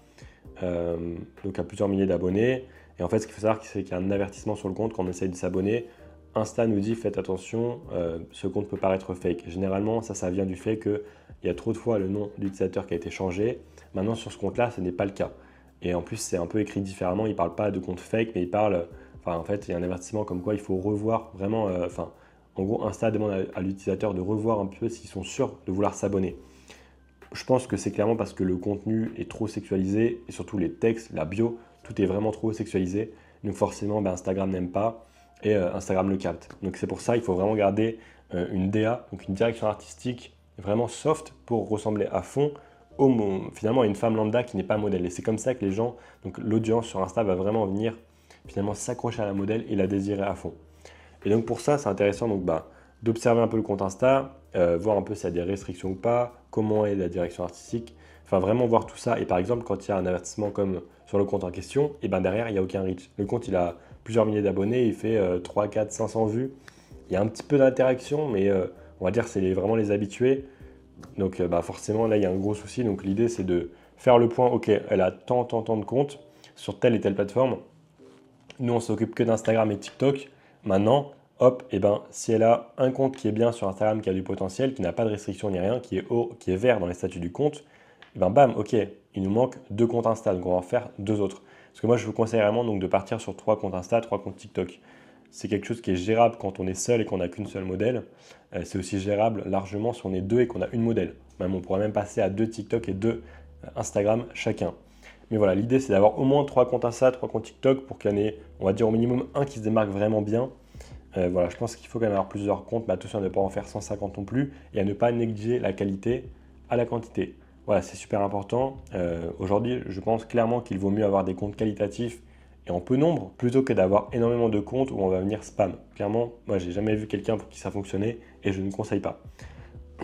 donc à plusieurs milliers d'abonnés. Et en fait, ce qu'il faut savoir, c'est qu'il y a un avertissement sur le compte quand on essaye de s'abonner. Insta nous dit faites attention, ce compte peut paraître fake. Généralement, ça vient du fait qu'il y a trop de fois le nom de l'utilisateur qui a été changé. Maintenant, sur ce compte-là, ce n'est pas le cas. Et en plus, c'est un peu écrit différemment. Il ne parle pas de compte fake, mais il parle. En fait, il y a un avertissement comme quoi il faut revoir vraiment. En gros, Insta demande à l'utilisateur de revoir un peu s'ils sont sûrs de vouloir s'abonner. Je pense que c'est clairement parce que le contenu est trop sexualisé et surtout les textes, la bio, tout est vraiment trop sexualisé. Donc forcément, Instagram n'aime pas et Instagram le capte. Donc c'est pour ça qu'il faut vraiment garder une DA, donc une direction artistique vraiment soft pour ressembler à fond finalement à une femme lambda qui n'est pas modèle. Et c'est comme ça que les gens, donc l'audience sur Insta va vraiment venir finalement s'accrocher à la modèle et la désirer à fond. Et donc pour ça, c'est intéressant d'observer un peu le compte Insta, voir un peu s'il y a des restrictions ou pas, comment est la direction artistique, vraiment voir tout ça. Et par exemple, quand il y a un avertissement comme sur le compte en question, derrière, il n'y a aucun reach. Le compte, il a plusieurs milliers d'abonnés, il fait 3, 4, 500 vues. Il y a un petit peu d'interaction, mais on va dire que c'est vraiment les habitués. Donc forcément, là, il y a un gros souci. Donc l'idée, c'est de faire le point, ok, elle a tant de comptes sur telle et telle plateforme. Nous, on s'occupe que d'Instagram et TikTok. Maintenant, hop, si elle a un compte qui est bien sur Instagram, qui a du potentiel, qui n'a pas de restriction ni rien, qui est vert dans les statuts du compte, bam, ok, il nous manque 2 comptes Insta, donc on va en faire 2 autres. Parce que moi, je vous conseille vraiment de partir sur 3 comptes Insta, 3 comptes TikTok. C'est quelque chose qui est gérable quand on est seul et qu'on n'a qu'une seule modèle. C'est aussi gérable largement si on est 2 et qu'on a une modèle. Même, on pourrait même passer à 2 TikTok et 2 Instagram chacun. Mais voilà, l'idée c'est d'avoir au moins 3 comptes Insta, 3 comptes TikTok pour qu'il y en ait, on va dire au minimum un qui se démarque vraiment bien. Voilà, je pense qu'il faut quand même avoir plusieurs comptes, mais attention à ne pas en faire 150 non plus et à ne pas négliger la qualité à la quantité. Voilà, c'est super important. Aujourd'hui, je pense clairement qu'il vaut mieux avoir des comptes qualitatifs et en peu nombre, plutôt que d'avoir énormément de comptes où on va venir spam. Clairement, moi j'ai jamais vu quelqu'un pour qui ça fonctionnait et je ne conseille pas.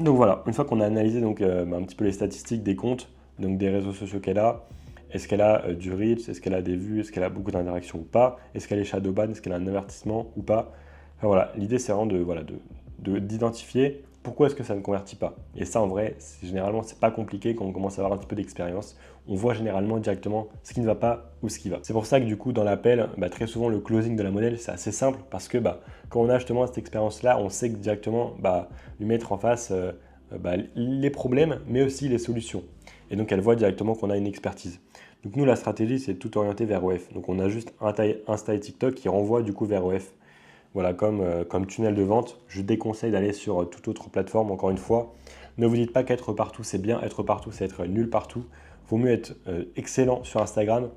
Donc voilà, une fois qu'on a analysé donc, un petit peu les statistiques des comptes, donc des réseaux sociaux qu'elle a, est-ce qu'elle a du reach, est-ce qu'elle a des vues, est-ce qu'elle a beaucoup d'interactions ou pas, est-ce qu'elle est shadowban, est-ce qu'elle a un avertissement ou pas. Enfin, voilà, l'idée c'est vraiment d'identifier pourquoi est-ce que ça ne convertit pas. Et ça en vrai, généralement c'est pas compliqué quand on commence à avoir un petit peu d'expérience. On voit généralement directement ce qui ne va pas ou ce qui va. C'est pour ça que du coup dans l'appel, très souvent le closing de la modèle c'est assez simple parce que quand on a justement cette expérience-là, on sait que directement lui mettre en face les problèmes mais aussi les solutions. Et donc elle voit directement qu'on a une expertise. Donc nous la stratégie c'est tout orienter vers OF. Donc on a juste Insta et TikTok qui renvoient du coup vers OF. Voilà, comme tunnel de vente, je déconseille d'aller sur toute autre plateforme, encore une fois. Ne vous dites pas qu'être partout, c'est bien. Être partout, c'est être nul partout. Vaut mieux être excellent sur Instagram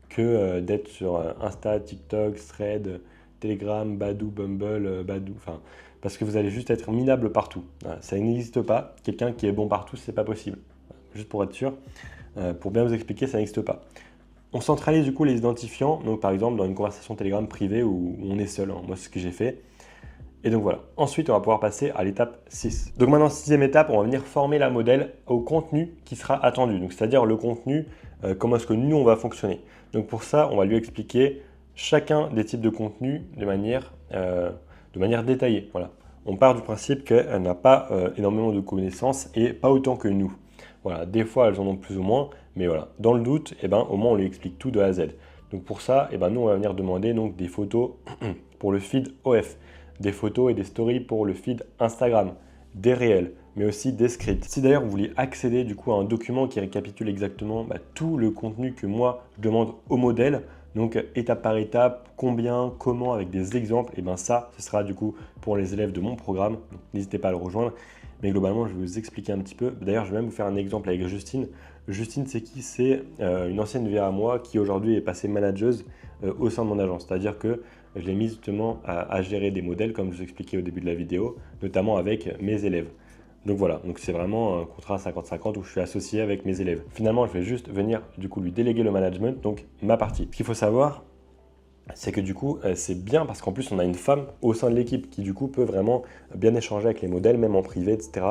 que d'être sur Insta, TikTok, Thread, Telegram, Badoo, Bumble, Badoo. Enfin, parce que vous allez juste être minable partout. Voilà, ça n'existe pas. Quelqu'un qui est bon partout, c'est pas possible. Juste pour être sûr, pour bien vous expliquer, ça n'existe pas. On centralise du coup les identifiants, donc par exemple dans une conversation Telegram privée où on est seul, moi c'est ce que j'ai fait. Et donc voilà. Ensuite, on va pouvoir passer à l'étape 6. Donc maintenant, sixième étape, on va venir former la modèle au contenu qui sera attendu. Donc c'est-à-dire le contenu, comment est-ce que nous on va fonctionner. Donc pour ça, on va lui expliquer chacun des types de contenus de manière détaillée. Voilà. On part du principe qu'elle n'a pas énormément de connaissances et pas autant que nous. Voilà, des fois elles en ont plus ou moins, mais voilà, dans le doute, au moins on lui explique tout de A à Z. Donc pour ça, nous on va venir demander donc, des photos pour le feed OF, des photos et des stories pour le feed Instagram, des réels, mais aussi des scripts. Si d'ailleurs vous voulez accéder du coup à un document qui récapitule exactement tout le contenu que moi je demande au modèle, donc étape par étape, combien, comment, avec des exemples, ça, ce sera du coup pour les élèves de mon programme. N'hésitez pas à le rejoindre. Mais globalement, je vais vous expliquer un petit peu. D'ailleurs, je vais même vous faire un exemple avec Justine. Justine, c'est qui? C'est une ancienne VA à moi qui aujourd'hui est passée manageuse au sein de mon agence. C'est-à-dire que je l'ai mise justement à gérer des modèles, comme je vous expliquais au début de la vidéo, notamment avec mes élèves. Donc voilà, donc c'est vraiment un contrat 50-50 où je suis associé avec mes élèves. Finalement, je vais juste venir du coup lui déléguer le management, donc ma partie. Ce qu'il faut savoir, c'est que du coup, c'est bien parce qu'en plus, on a une femme au sein de l'équipe qui du coup peut vraiment bien échanger avec les modèles, même en privé, etc.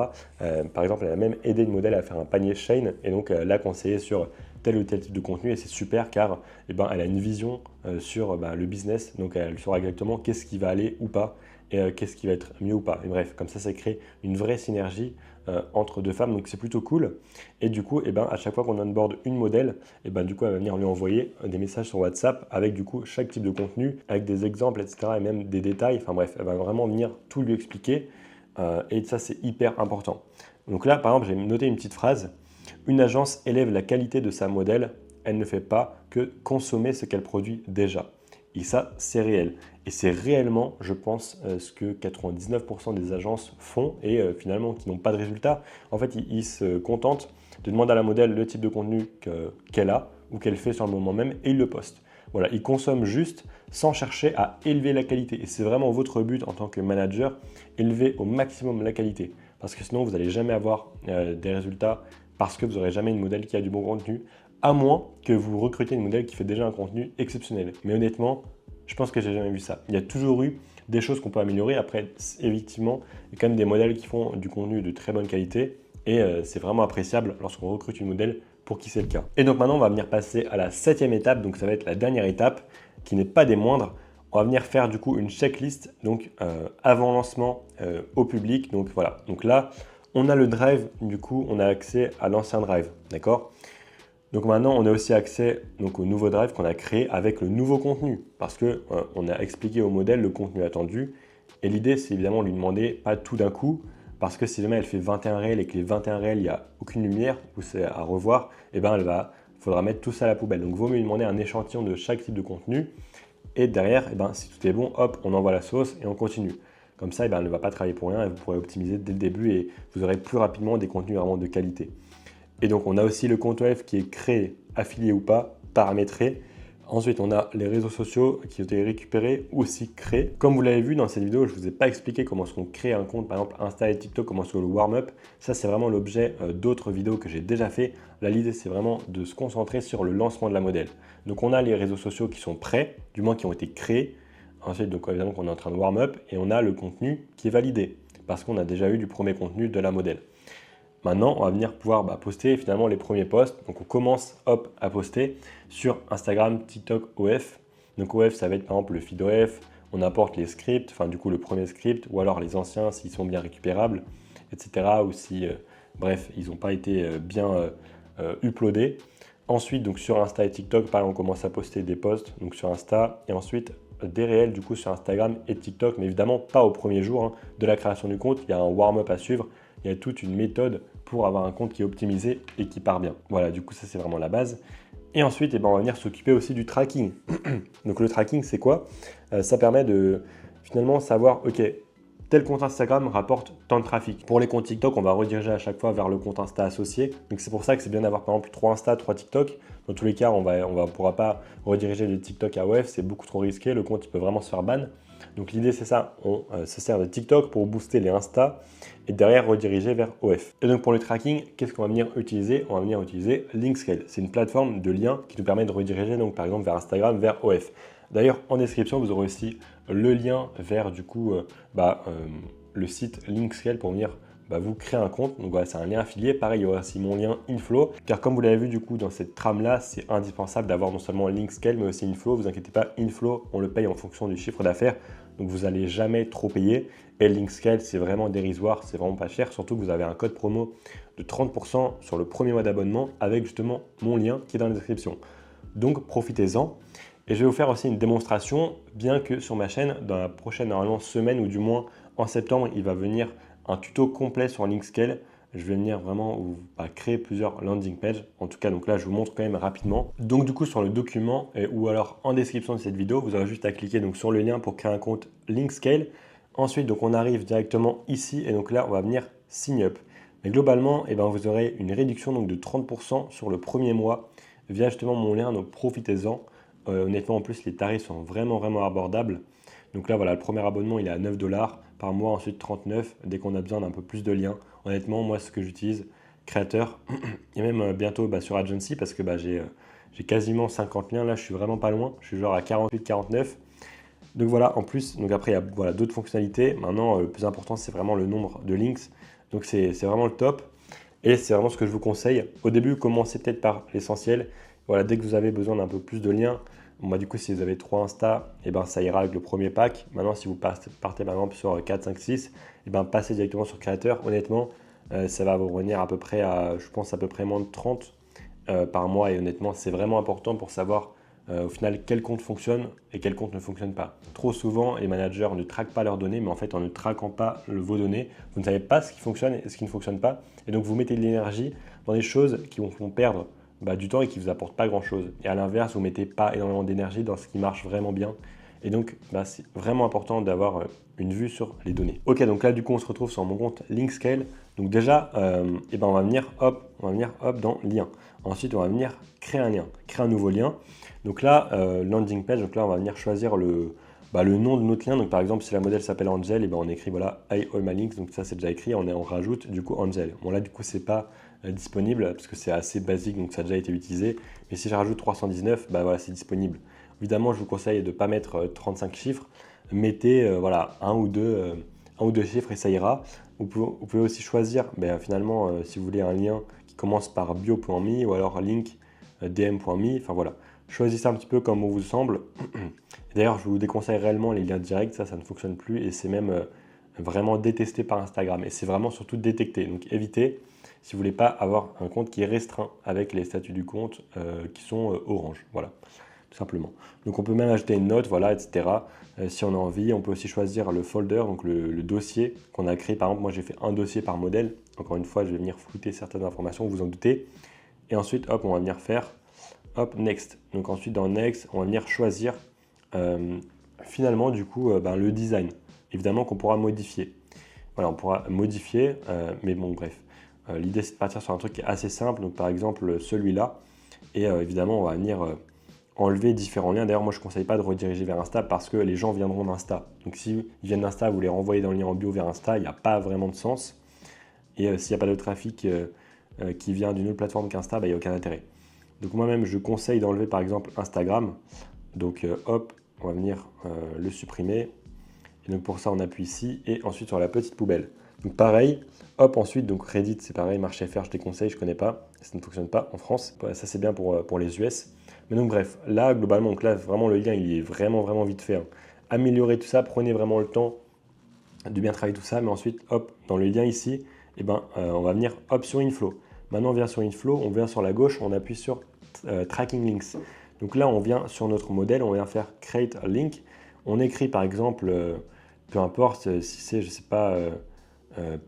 Par exemple, elle a même aidé le modèle à faire un panier Shane et donc l'a conseillé sur tel ou tel type de contenu et c'est super car elle a une vision sur le business, donc elle saura exactement qu'est-ce qui va aller ou pas et qu'est-ce qui va être mieux ou pas. Et bref, comme ça crée une vraie synergie entre deux femmes, donc c'est plutôt cool. Et du coup, à chaque fois qu'on onboard une modèle, du coup, elle va venir lui envoyer des messages sur WhatsApp avec du coup chaque type de contenu, avec des exemples, etc. et même des détails. Enfin bref, elle va vraiment venir tout lui expliquer et ça, c'est hyper important. Donc là, par exemple, j'ai noté une petite phrase. Une agence élève la qualité de sa modèle, elle ne fait pas que consommer ce qu'elle produit déjà. Et ça, c'est réel. Et c'est réellement, je pense, ce que 99% des agences font et finalement qui n'ont pas de résultat. En fait, ils se contentent de demander à la modèle le type de contenu qu'elle a ou qu'elle fait sur le moment même et ils le postent. Voilà, ils consomment juste sans chercher à élever la qualité. Et c'est vraiment votre but en tant que manager, élever au maximum la qualité. Parce que sinon, vous n'allez jamais avoir des résultats parce que vous n'aurez jamais une modèle qui a du bon contenu, à moins que vous recrutiez une modèle qui fait déjà un contenu exceptionnel. Mais honnêtement, je pense que j'ai jamais vu ça. Il y a toujours eu des choses qu'on peut améliorer. Après, effectivement, il y a quand même des modèles qui font du contenu de très bonne qualité et c'est vraiment appréciable lorsqu'on recrute une modèle pour qui c'est le cas. Et donc maintenant, on va venir passer à la 7e étape. Donc ça va être la dernière étape qui n'est pas des moindres. On va venir faire du coup une checklist donc avant lancement au public. Donc voilà. Donc là, on a le drive. Du coup, on a accès à l'ancien drive. D'accord ? Donc maintenant, on a aussi accès donc, au nouveau drive qu'on a créé avec le nouveau contenu parce qu'on a expliqué au modèle le contenu attendu. Et l'idée, c'est évidemment lui demander pas tout d'un coup parce que si jamais elle fait 21 réels et que les 21 réels, il n'y a aucune lumière ou c'est à revoir, faudra mettre tout ça à la poubelle. Donc, il vaut mieux lui demander un échantillon de chaque type de contenu. Et derrière, si tout est bon, hop, on envoie la sauce et on continue. Comme ça, elle ne va pas travailler pour rien et vous pourrez optimiser dès le début et vous aurez plus rapidement des contenus vraiment de qualité. Et donc, on a aussi le compte OF qui est créé, affilié ou pas, paramétré. Ensuite, on a les réseaux sociaux qui ont été récupérés ou aussi créés. Comme vous l'avez vu dans cette vidéo, je ne vous ai pas expliqué comment est-ce qu'on crée un compte, par exemple Insta et TikTok, comment est-ce qu'on le warm-up. Ça, c'est vraiment l'objet d'autres vidéos que j'ai déjà fait. Là, l'idée, c'est vraiment de se concentrer sur le lancement de la modèle. Donc, on a les réseaux sociaux qui sont prêts, du moins qui ont été créés. Ensuite, donc évidemment qu'on est en train de warm-up et on a le contenu qui est validé parce qu'on a déjà eu du premier contenu de la modèle. Maintenant, on va venir pouvoir poster finalement les premiers posts. Donc, on commence à poster sur Instagram, TikTok, OF. Donc, OF, ça va être par exemple le feed OF. On apporte les scripts, enfin du coup le premier script, ou alors les anciens s'ils sont bien récupérables, etc. Ou si, bref, ils n'ont pas été bien uploadés. Ensuite, donc sur Insta et TikTok, pareil, on commence à poster des posts donc sur Insta et ensuite des réels du coup sur Instagram et TikTok, mais évidemment pas au premier jour de la création du compte. Il y a un warm-up à suivre. Il y a toute une méthode pour avoir un compte qui est optimisé et qui part bien. Voilà, du coup, ça, c'est vraiment la base. Et ensuite, on va venir s'occuper aussi du tracking. Donc, le tracking, c'est quoi? Ça permet de finalement savoir, OK, tel compte Instagram rapporte tant de trafic. Pour les comptes TikTok, on va rediriger à chaque fois vers le compte Insta associé. Donc, c'est pour ça que c'est bien d'avoir, par exemple, 3 Insta, 3 TikTok. Dans tous les cas, on ne pourra pas rediriger de TikTok à OF. C'est beaucoup trop risqué. Le compte, il peut vraiment se faire ban. Donc l'idée c'est ça, on se sert de TikTok pour booster les Insta et derrière rediriger vers OF. Et donc pour le tracking, qu'est-ce qu'on va venir utiliser? On va venir utiliser Linkscale. C'est une plateforme de lien qui nous permet de rediriger donc par exemple vers Instagram, vers OF. D'ailleurs en description vous aurez aussi le lien vers du coup le site Linkscale pour venir vous créer un compte. Donc voilà, c'est un lien affilié. Pareil, il y aura aussi mon lien Inflow. Car comme vous l'avez vu du coup dans cette trame-là, c'est indispensable d'avoir non seulement Linkscale, mais aussi Inflow. Vous inquiétez pas, Inflow, on le paye en fonction du chiffre d'affaires. Donc vous n'allez jamais trop payer. Et Linkscale, c'est vraiment dérisoire, c'est vraiment pas cher. Surtout que vous avez un code promo de 30% sur le premier mois d'abonnement avec justement mon lien qui est dans la description. Donc profitez-en. Et je vais vous faire aussi une démonstration, bien que sur ma chaîne, dans la prochaine normalement semaine ou du moins en septembre, il va venir un tuto complet sur Linkscale. Je vais venir vraiment créer plusieurs landing pages. En tout cas, donc là, je vous montre quand même rapidement. Donc du coup, sur le document ou alors en description de cette vidéo, vous aurez juste à cliquer donc, sur le lien pour créer un compte Linkscale. Ensuite, donc, on arrive directement ici et donc là, on va venir sign up. Mais globalement, vous aurez une réduction donc, de 30% sur le premier mois via justement mon lien. Donc profitez-en. Honnêtement, en plus, les tarifs sont vraiment abordables. Donc là, voilà, le premier abonnement, il est à 9 $ par mois, ensuite 39 dès qu'on a besoin d'un peu plus de liens. Honnêtement, moi, ce que j'utilise, Créateur, et même bientôt sur Agency, parce que j'ai quasiment 50 liens. Là, je suis vraiment pas loin. Je suis genre à 48, 49. Donc voilà, en plus, donc après, il y a d'autres fonctionnalités. Maintenant, le plus important, c'est vraiment le nombre de links. Donc c'est vraiment le top. Et c'est vraiment ce que je vous conseille. Au début, commencez peut-être par l'essentiel. Voilà, dès que vous avez besoin d'un peu plus de liens, du coup, si vous avez 3 Insta, ça ira avec le premier pack. Maintenant, si vous partez par exemple sur 4, 5, 6, passez directement sur Créateur. Honnêtement, ça va vous revenir à peu près je pense à peu près moins de 30 par mois. Et honnêtement, c'est vraiment important pour savoir au final quel compte fonctionne et quel compte ne fonctionne pas. Trop souvent, les managers ne traquent pas leurs données, mais en fait, en ne traquant pas vos données, vous ne savez pas ce qui fonctionne et ce qui ne fonctionne pas. Et donc, vous mettez de l'énergie dans des choses qui vous font perdre du temps et qui ne vous apportent pas grand-chose. Et à l'inverse, vous ne mettez pas énormément d'énergie dans ce qui marche vraiment bien. Et donc, c'est vraiment important d'avoir une vue sur les données. Ok, donc là, du coup, on se retrouve sur mon compte Linkscale. Donc déjà, on va venir dans lien. Ensuite, on va venir créer un lien, créer un nouveau lien. Donc là, landing page, donc là, on va venir choisir le nom de notre lien. Donc par exemple, si la modèle s'appelle Angel, on écrit voilà, I all my links. Donc ça, c'est déjà écrit. On rajoute du coup Angel. Bon là, du coup, c'est pas disponible parce que c'est assez basique, donc ça a déjà été utilisé. Mais si je rajoute 319, voilà, c'est disponible. Évidemment, je vous conseille de ne pas mettre 35 chiffres. Mettez un ou deux chiffres et ça ira. Vous pouvez aussi choisir, finalement, si vous voulez un lien qui commence par bio.me ou alors link dm.me. Enfin voilà, choisissez un petit peu comme on vous semble. D'ailleurs, je vous déconseille réellement les liens directs, ça ne fonctionne plus et c'est même vraiment détesté par Instagram. Et c'est vraiment surtout détecté. Donc évitez si vous voulez pas avoir un compte qui est restreint avec les statuts du compte qui sont orange. Voilà, tout simplement. Donc on peut même ajouter une note, voilà, etc. Si on a envie, on peut aussi choisir le folder, donc le dossier qu'on a créé. Par exemple, moi j'ai fait un dossier par modèle. Encore une fois, je vais venir flouter certaines informations, vous en doutez. Et ensuite, hop, on va venir faire next. Donc ensuite dans next, on va venir choisir finalement du coup le design. Évidemment qu'on pourra modifier. Voilà, on pourra modifier, mais bon bref. L'idée c'est de partir sur un truc qui est assez simple. Donc par exemple celui-là. Et évidemment on va venir enlever différents liens. D'ailleurs, moi, je ne conseille pas de rediriger vers Insta parce que les gens viendront d'Insta. Donc, s'ils viennent d'Insta, vous les renvoyez dans le lien en bio vers Insta, il n'y a pas vraiment de sens. Et s'il n'y a pas de trafic qui vient d'une autre plateforme qu'Insta, il n'y a aucun intérêt. Donc, moi-même, je conseille d'enlever par exemple Instagram. Donc, hop, on va venir le supprimer. Et donc, pour ça, on appuie ici et ensuite sur la petite poubelle. Donc, pareil, hop, ensuite, donc Reddit, c'est pareil, marché FR, je déconseille, je ne connais pas. Ça ne fonctionne pas en France. Ça, c'est bien pour les US. Mais donc bref, là globalement, donc là vraiment le lien il est vraiment vite fait, hein. Améliorez tout ça, prenez vraiment le temps de bien travailler tout ça, mais ensuite hop, dans le lien ici, on va venir hop sur Inflow. Maintenant on vient sur Inflow, on vient sur la gauche, on appuie sur Tracking Links. Donc là on vient sur notre modèle, on vient faire Create a Link. On écrit par exemple, peu importe si c'est, je sais pas,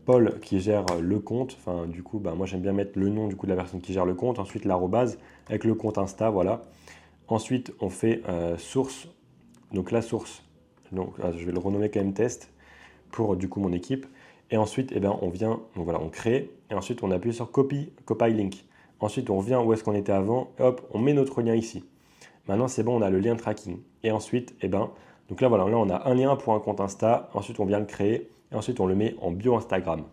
Paul qui gère le compte. Enfin, du coup, moi j'aime bien mettre le nom du coup de la personne qui gère le compte. Ensuite l'arrobase avec le compte Insta, voilà. Ensuite, on fait source. Donc la source, donc, je vais le renommer quand même test pour du coup mon équipe. Et ensuite, on vient, donc voilà, on crée. Et ensuite, on appuie sur copy link. Ensuite, on vient où est-ce qu'on était avant. Et hop, on met notre lien ici. Maintenant, c'est bon, on a le lien tracking. Et ensuite, donc là, voilà, là, on a un lien pour un compte Insta. Ensuite, on vient le créer. Et ensuite, on le met en bio Instagram.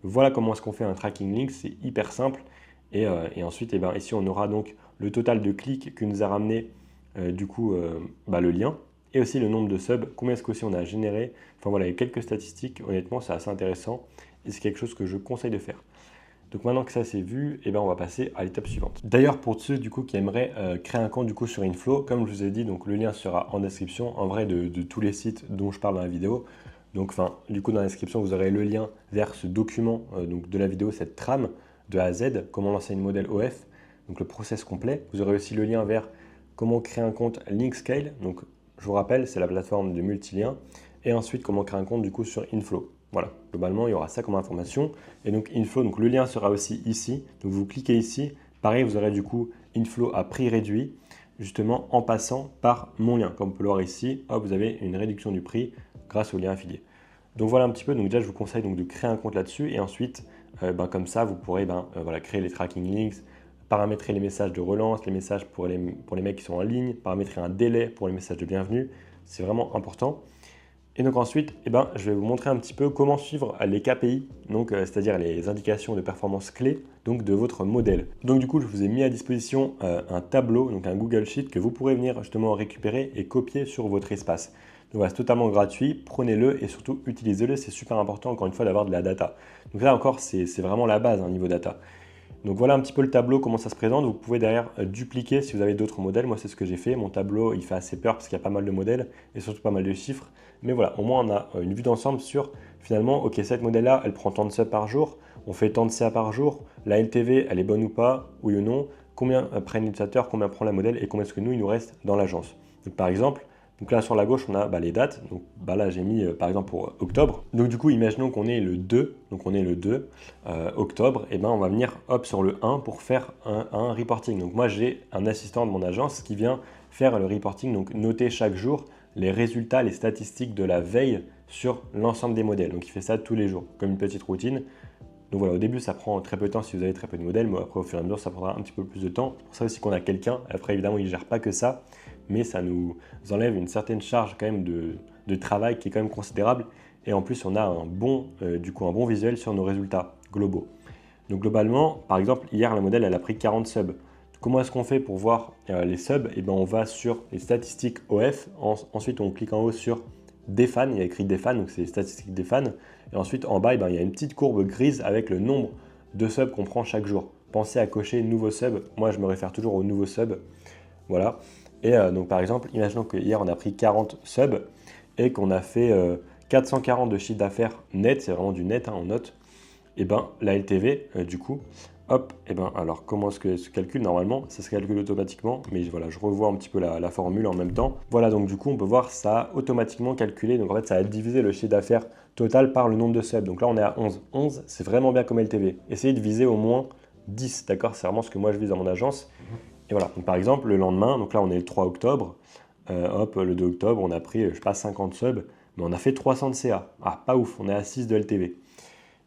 Voilà comment est-ce qu'on fait un tracking link. C'est hyper simple. Et ensuite, ici, on aura donc le total de clics que nous a ramené le lien. Et aussi le nombre de subs, combien est-ce qu'aussi on a généré. Enfin voilà, il y a quelques statistiques. Honnêtement, c'est assez intéressant. Et c'est quelque chose que je conseille de faire. Donc maintenant que ça c'est vu, on va passer à l'étape suivante. D'ailleurs, pour ceux du coup qui aimeraient créer un compte du coup sur Inflow, comme je vous ai dit, donc le lien sera en description, en vrai de tous les sites dont je parle dans la vidéo. Donc du coup dans la description, vous aurez le lien vers ce document donc de la vidéo, cette trame de A à Z, comment lancer une modèle OF, donc le process complet. Vous aurez aussi le lien vers comment créer un compte Linkscale. Donc je vous rappelle, c'est la plateforme de multi-liens. Et ensuite, comment créer un compte du coup sur Inflow. Voilà, globalement, il y aura ça comme information. Et donc Inflow, donc le lien sera aussi ici. Donc vous cliquez ici. Pareil, vous aurez du coup Inflow à prix réduit, justement en passant par mon lien. Comme vous pouvez le voir ici, hop, vous avez une réduction du prix grâce au lien affilié. Donc voilà un petit peu. Donc déjà, je vous conseille donc de créer un compte là-dessus. Et ensuite, comme ça, vous pourrez créer les tracking links, paramétrer les messages de relance, les messages pour les mecs qui sont en ligne, paramétrer un délai pour les messages de bienvenue. C'est vraiment important. Et donc ensuite, je vais vous montrer un petit peu comment suivre les KPI, donc c'est-à-dire les indications de performance clés donc de votre modèle. Donc du coup, je vous ai mis à disposition un tableau, donc un Google Sheet que vous pourrez venir justement récupérer et copier sur votre espace. Donc voilà, c'est totalement gratuit, prenez-le et surtout utilisez-le, c'est super important encore une fois d'avoir de la data. Donc là encore, c'est vraiment la base niveau data. Donc voilà un petit peu le tableau, comment ça se présente. Vous pouvez derrière dupliquer si vous avez d'autres modèles. Moi, c'est ce que j'ai fait. Mon tableau, il fait assez peur parce qu'il y a pas mal de modèles et surtout pas mal de chiffres. Mais voilà, au moins, on a une vue d'ensemble sur finalement, ok, cette modèle-là, elle prend tant de subs par jour, on fait tant de CA par jour, la LTV, elle est bonne ou pas, oui ou non, combien prennent les utilisateurs, combien prend la modèle et combien est-ce que nous, il nous reste dans l'agence. Donc par exemple, donc là sur la gauche, on a les dates. Donc là, j'ai mis par exemple pour octobre. Donc du coup, imaginons qu'on est le 2. Donc on est le 2 octobre. Et on va venir hop sur le 1 pour faire un reporting. Donc moi, j'ai un assistant de mon agence qui vient faire le reporting. Donc noter chaque jour les résultats, les statistiques de la veille sur l'ensemble des modèles. Donc il fait ça tous les jours, comme une petite routine. Donc voilà, au début, ça prend très peu de temps si vous avez très peu de modèles, mais après, au fur et à mesure, ça prendra un petit peu plus de temps. C'est pour ça aussi qu'on a quelqu'un. Après, évidemment, il ne gère pas que ça, mais ça nous enlève une certaine charge quand même de travail qui est quand même considérable. Et en plus, on a un bon visuel sur nos résultats globaux. Donc globalement, par exemple, hier, la modèle, elle a pris 40 subs. Comment est-ce qu'on fait pour voir les subs? On va sur les statistiques OF. Ensuite, on clique en haut sur des fans, il y a écrit des fans, donc c'est les statistiques des fans. Et ensuite, en bas, il y a une petite courbe grise avec le nombre de subs qu'on prend chaque jour. Pensez à cocher nouveau sub. Moi, je me réfère toujours au nouveau sub. Voilà. Et donc, par exemple, imaginons que hier, on a pris 40 subs et qu'on a fait 440 de chiffre d'affaires net, c'est vraiment du net en note. Et la LTV, du coup, hop, alors comment est-ce que se calcule normalement? Ça se calcule automatiquement, mais voilà, je revois un petit peu la formule en même temps. Voilà, donc du coup, on peut voir ça a automatiquement calculé. Donc en fait, ça a divisé le chiffre d'affaires total par le nombre de subs. Donc là, on est à 11. 11, c'est vraiment bien comme LTV. Essayez de viser au moins 10, d'accord? C'est vraiment ce que moi je vise dans mon agence. Et voilà, donc par exemple, le lendemain, donc là, on est le 3 octobre. Le 2 octobre, on a pris, je sais pas, 50 subs, mais on a fait 300 de CA. Ah, pas ouf, on est à 6 de LTV.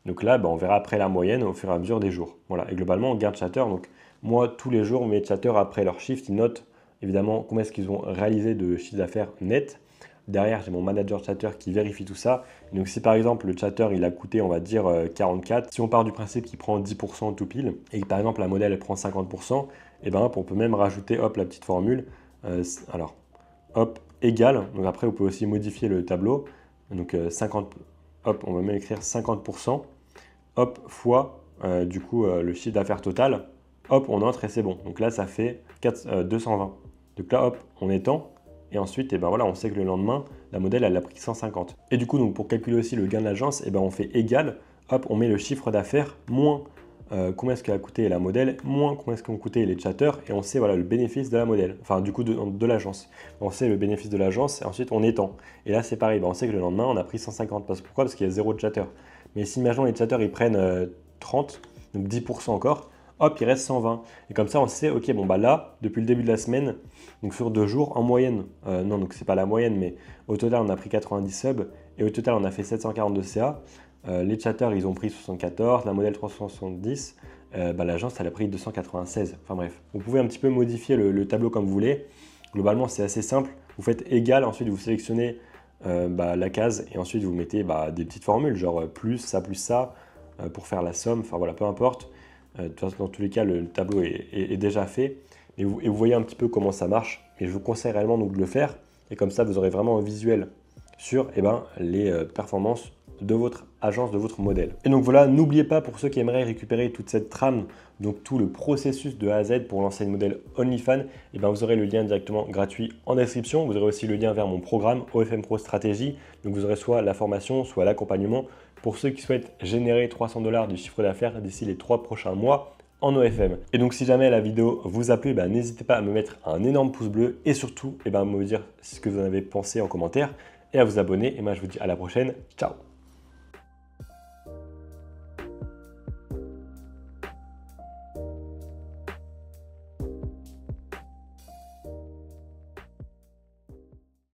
Donc là, on verra après la moyenne au fur et à mesure des jours. Voilà. Et globalement, on garde chatter. Donc moi, tous les jours, mes chatters, après leur shift, ils notent évidemment combien est-ce qu'ils ont réalisé de chiffre d'affaires net. Derrière, j'ai mon manager chatter qui vérifie tout ça. Donc si par exemple le chatter il a coûté, on va dire 44, si on part du principe qu'il prend 10% tout pile, et que par exemple la modèle elle prend 50%, et ben hop, on peut même rajouter hop la petite formule. Alors, hop, égal. Donc après, vous pouvez aussi modifier le tableau. Donc 50, hop, on va même écrire 50%, hop, fois du coup le chiffre d'affaires total. Hop, on entre et c'est bon. Donc là, ça fait 220. Donc là, hop, on étend. Et ensuite, et ben voilà, on sait que le lendemain, la modèle, elle a pris 150. Et du coup, donc, pour calculer aussi le gain de l'agence, et ben on fait égal. Hop, on met le chiffre d'affaires moins combien est-ce qu'elle a coûté la modèle, moins combien est-ce qu'ont coûté les chatters, et on sait voilà, le bénéfice de la modèle, enfin du coup de l'agence. On sait le bénéfice de l'agence, et ensuite on étend. Et là c'est pareil, ben, on sait que le lendemain on a pris 150. Pourquoi? Parce qu'il y a 0 chatter. Mais si imaginons les chatters ils prennent 30, donc 10% encore, hop, il reste 120. Et comme ça on sait, ok, bon bah là, depuis le début de la semaine, donc sur 2 jours, en moyenne, non donc c'est pas la moyenne, mais au total on a pris 90 subs, et au total on a fait 742 CA. Les chatters, ils ont pris 74, la modèle 370, l'agence, elle a pris 296. Enfin bref, vous pouvez un petit peu modifier le tableau comme vous voulez. Globalement, c'est assez simple. Vous faites égal, ensuite vous sélectionnez la case et ensuite vous mettez des petites formules, genre plus ça, pour faire la somme. Enfin voilà, peu importe. De toute façon, dans tous les cas, le tableau est déjà fait. Et vous voyez un petit peu comment ça marche. Et je vous conseille réellement donc, de le faire. Et comme ça, vous aurez vraiment un visuel sur les performances de votre agence, de votre modèle. Et donc voilà, n'oubliez pas pour ceux qui aimeraient récupérer toute cette trame, donc tout le processus de A à Z pour lancer une modèle OnlyFans, et vous aurez le lien directement gratuit en description. Vous aurez aussi le lien vers mon programme OFM Pro Stratégie. Donc vous aurez soit la formation, soit l'accompagnement pour ceux qui souhaitent générer 300 $ de chiffre d'affaires d'ici les 3 prochains mois en OFM. Et donc si jamais la vidéo vous a plu, n'hésitez pas à me mettre un énorme pouce bleu et surtout me dire ce que vous en avez pensé en commentaire et à vous abonner. Et moi je vous dis à la prochaine, ciao.